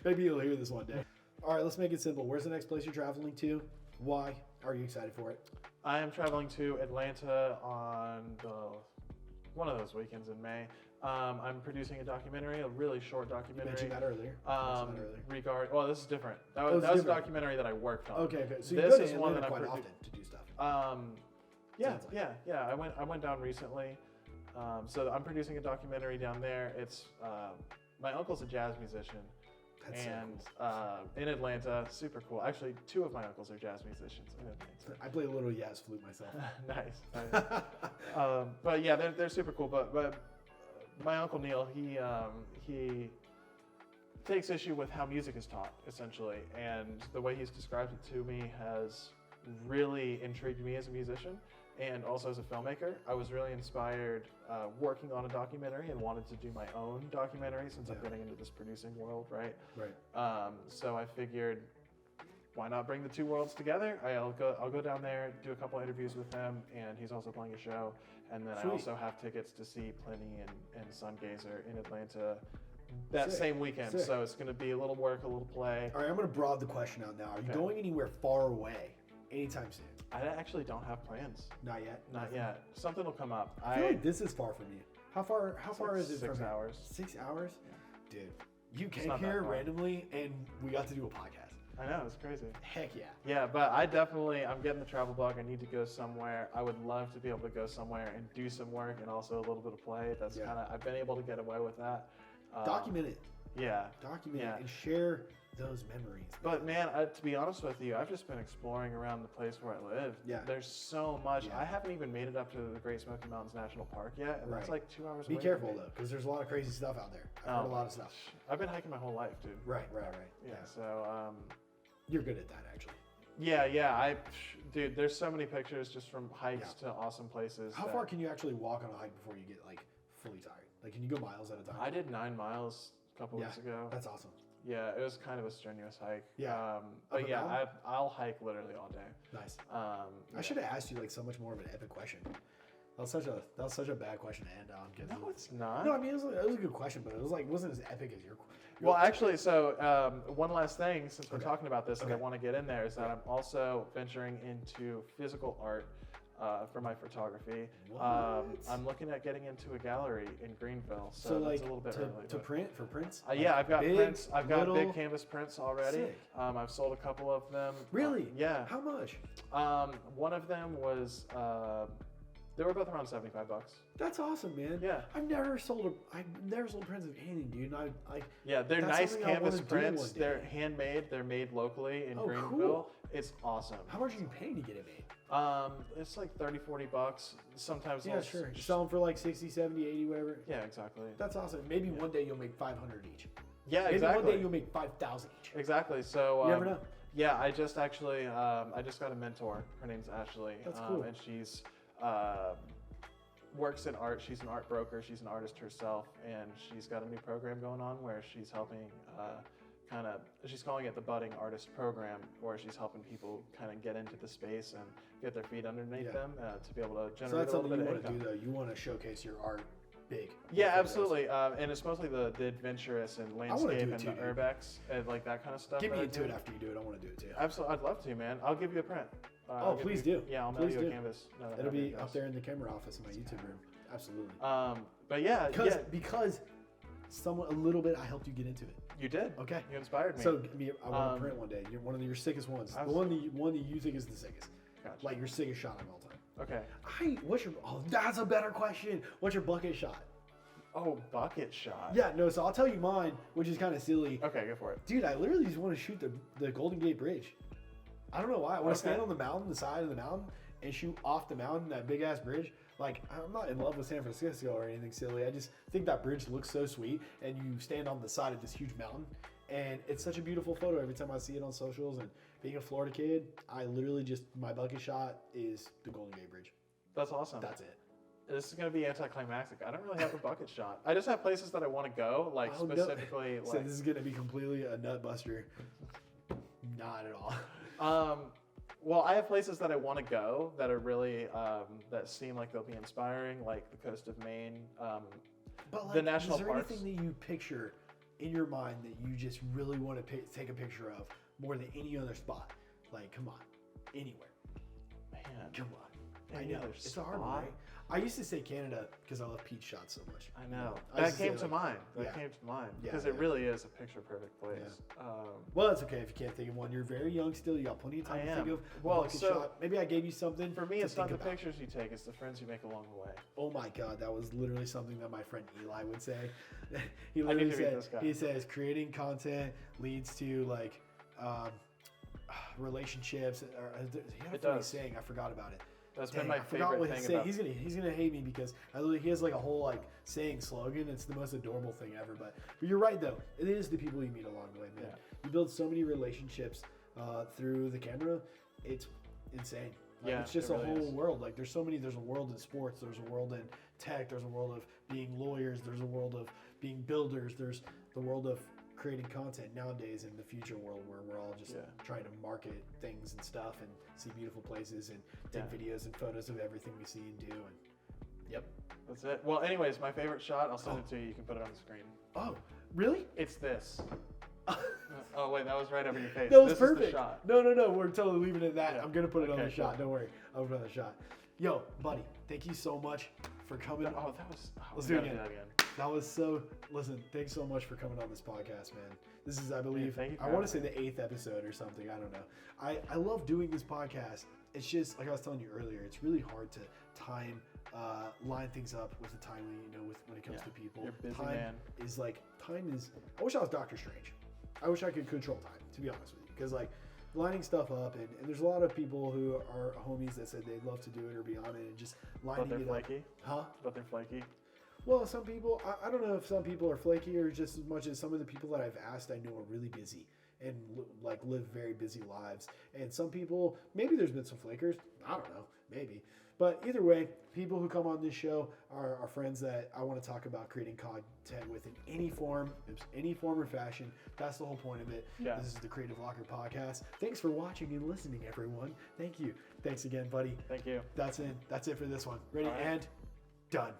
Maybe you'll hear this one day. All right, let's make it simple. Where's the next place you're traveling to? Why are you excited for it? I am traveling to Atlanta on one of those weekends in May. I'm producing a documentary, a really short documentary. You mentioned that earlier. Well, this is different. That Oh, was it's a different. documentary that I worked on. Okay. So This you go to is one Atlanta that I'm quite produ- often to do stuff. Yeah, Sounds like. yeah. I went down recently. So I'm producing a documentary down there. It's my uncle's a jazz musician. That's so And cool. in Atlanta, super cool. Actually, two of my uncles are jazz musicians in Atlanta. I play a little jazz flute myself. Nice. But yeah, they're super cool. But my uncle Neil, he takes issue with how music is taught, essentially, and the way he's described it to me has really intrigued me as a musician and also as a filmmaker. I was really inspired working on a documentary and wanted to do my own documentary since I'm getting into this producing world, right? Right. So I figured, why not bring the two worlds together? I'll go down there, do a couple interviews with him, and he's also playing a show. And then Sweet. I also have tickets to see Plenty and Sungazer in Atlanta that Sick. same weekend. Sick. So it's going to be a little work, a little play. All right, I'm going to broaden the question out now. Are you Okay. going anywhere far away anytime soon? I actually don't have plans. Not yet? Not yet. Something will come up. I feel like this is far from you. How far like is it 6 from here? hours. 6 hours? Yeah. Dude, you came not that here far. randomly and we got to do a podcast. I know, it's crazy. Heck yeah. Yeah, but I'm getting the travel bug. I need to go somewhere. I would love to be able to go somewhere and do some work and also a little bit of play. That's I've been able to get away with that. Document it. Yeah. Document Yeah. it and share those memories. But man, to be honest with you, I've just been exploring around the place where I live. Yeah. There's so much. Yeah. I haven't even made it up to the Great Smoky Mountains National Park yet, and that's Right. like 2 hours Be away careful from me. though, because there's a lot of crazy stuff out there. I've heard a lot of stuff. I've been hiking my whole life, dude. Right. Yeah. So, You're good at that, actually. yeah. Dude, there's so many pictures just from hikes to awesome places. How far can you actually walk on a hike before you get like fully tired? Like, can you go miles at a time? I did 9 miles a couple weeks ago. That's awesome. Yeah, it was kind of a strenuous hike. Yeah. But and yeah, down? I'll hike literally all day. Nice. Yeah. I should have asked you like so much more of an epic question. That was such a bad question to end on. No, it's not. No, I mean it was a good question, but it was like wasn't as epic as your. Well, actually, so one last thing, since we're Okay. talking about this, and I Okay. want to get in there, is that I'm also venturing into physical art for my photography. What? I'm looking at getting into a gallery in Greenville, so, So that's like a little bit to early. to but- print for prints. yeah, I've got big, prints. I've got little? big canvas prints already. Sick. I've sold a couple of them. Really? Yeah. How much? One of them was they were both around $75. That's awesome, man. Yeah. I've never sold prints of anything, dude. And I like. Yeah, they're That's nice something I canvas wanna do prints. one day. They're handmade. They're made locally in Oh, Greenville. cool. It's awesome. How much are you paying to get it made? It's like $30-$40. Sometimes Yeah, I'll sure. just- Sell them for like 60, 70, 80, whatever. Yeah, exactly. That's awesome. Maybe one day you'll make 500 each. Yeah, Maybe exactly. one day you'll make 5,000 each. Exactly. So You never know. Yeah, I just actually I just got a mentor. Her name's Ashley. That's cool. And she's works in art. She's an art broker. She's an artist herself, and she's got a new program going on where she's helping she's calling it the Budding Artist Program, where she's helping people kind of get into the space and get their feet underneath them to be able to generate So that's a little something bit you of want to income. do, though. You want to showcase your art big. Yeah, Photos. absolutely. And it's mostly the adventurous and wanna do landscape it and too, the dude. urbex and like that kind of stuff. Get me that I into do. it after you do it. I want to do it too. Absolutely, I'd love to, man. I'll give you a print. Oh, please do. Yeah, I'll mail Please you do. a canvas. No, It'll be up there in the camera office in my YouTube room. Absolutely. But yeah, Because a little bit, I helped you get into it. you did. Okay. You inspired me. So I want to print one day. You're one of your sickest ones. The Absolutely. one that you think is the sickest. Gotcha. Like your sickest shot of all time. Okay. That's a better question. What's your bucket shot? Oh, bucket shot. Yeah, no, so I'll tell you mine, which is kind of silly. Okay, go for it. Dude, I literally just want to shoot the Golden Gate Bridge. I don't know why. I want to stand on the mountain, the side of the mountain, and shoot off the mountain, that big ass bridge. Like, I'm not in love with San Francisco or anything silly. I just think that bridge looks so sweet, and you stand on the side of this huge mountain, and it's such a beautiful photo every time I see it on socials. And being a Florida kid, I literally just, my bucket shot is the Golden Gate Bridge. That's awesome. That's it. This is going to be anticlimactic. I don't really have a bucket shot. I just have places that I want to go, like specifically. No. So this is going to be completely a nut buster. Not at all. Well, I have places that I want to go that are really, that seem like they'll be inspiring, like the coast of Maine, but like, the national parks. Is there anything that you picture in your mind that you just really want to take a picture of more than any other spot? Like, come on, anywhere. Man, come on. I know it's a hard one, right? I used to say Canada because I love peach shots so much. I know. That came to mind. Because it really is a picture perfect place. Yeah. Well, it's okay if you can't think of one. You're very young still. You got plenty of time to think of a bucket shot. Maybe I gave you something. For me, it's not the pictures you take; it's the friends you make along the way. Oh my God, that was literally something that my friend Eli would say. He literally said, he says, creating content leads to like relationships. He had a funny saying. I forgot about it. That's been my favorite thing about. He's gonna hate me because he has like a whole like saying slogan. It's the most adorable thing ever. But you're right though. It is the people you meet along the way, man. Yeah. You build so many relationships through the camera. It's insane. Like, it's just a whole world. Like there's a world in sports. There's a world in tech. There's a world of being lawyers. There's a world of being builders. There's the world of creating content nowadays in the future world where we're all just trying to market things and stuff and see beautiful places and take videos and photos of everything we see and do. And that's it. Well, anyways, my favorite shot, I'll send it to you. You can put it on the screen. Oh, really? It's this. Oh, wait, that was right over your face. That was perfect. Is the shot. No, we're totally leaving it at that. Yeah. I'm going to put it on the shot. Don't worry. I'll put it on the shot. Yo, buddy, thank you so much for coming. Let's do it again. That was so. Listen, thanks so much for coming on this podcast, man. This is, I believe, I want to say the 8th episode or something. I don't know. I love doing this podcast. It's just like I was telling you earlier. It's really hard to line things up with the timing. When it comes to people. You're busy, time man. Time is. I wish I was Doctor Strange. I wish I could control time. To be honest with you, because like lining stuff up, and there's a lot of people who are homies that said they'd love to do it or be on it, and just lining it up. But they're flaky. Huh? But they're flaky. Well, some people, I don't know if some people are flaky or just as much as some of the people that I've asked I know are really busy and like live very busy lives. And some people, maybe there's been some flakers. I don't know, maybe. But either way, people who come on this show are friends that I want to talk about creating content with in any form or fashion. That's the whole point of it. Yeah. This is the Creative Locker Podcast. Thanks for watching and listening, everyone. Thank you. Thanks again, buddy. Thank you. That's it for this one. Ready and done.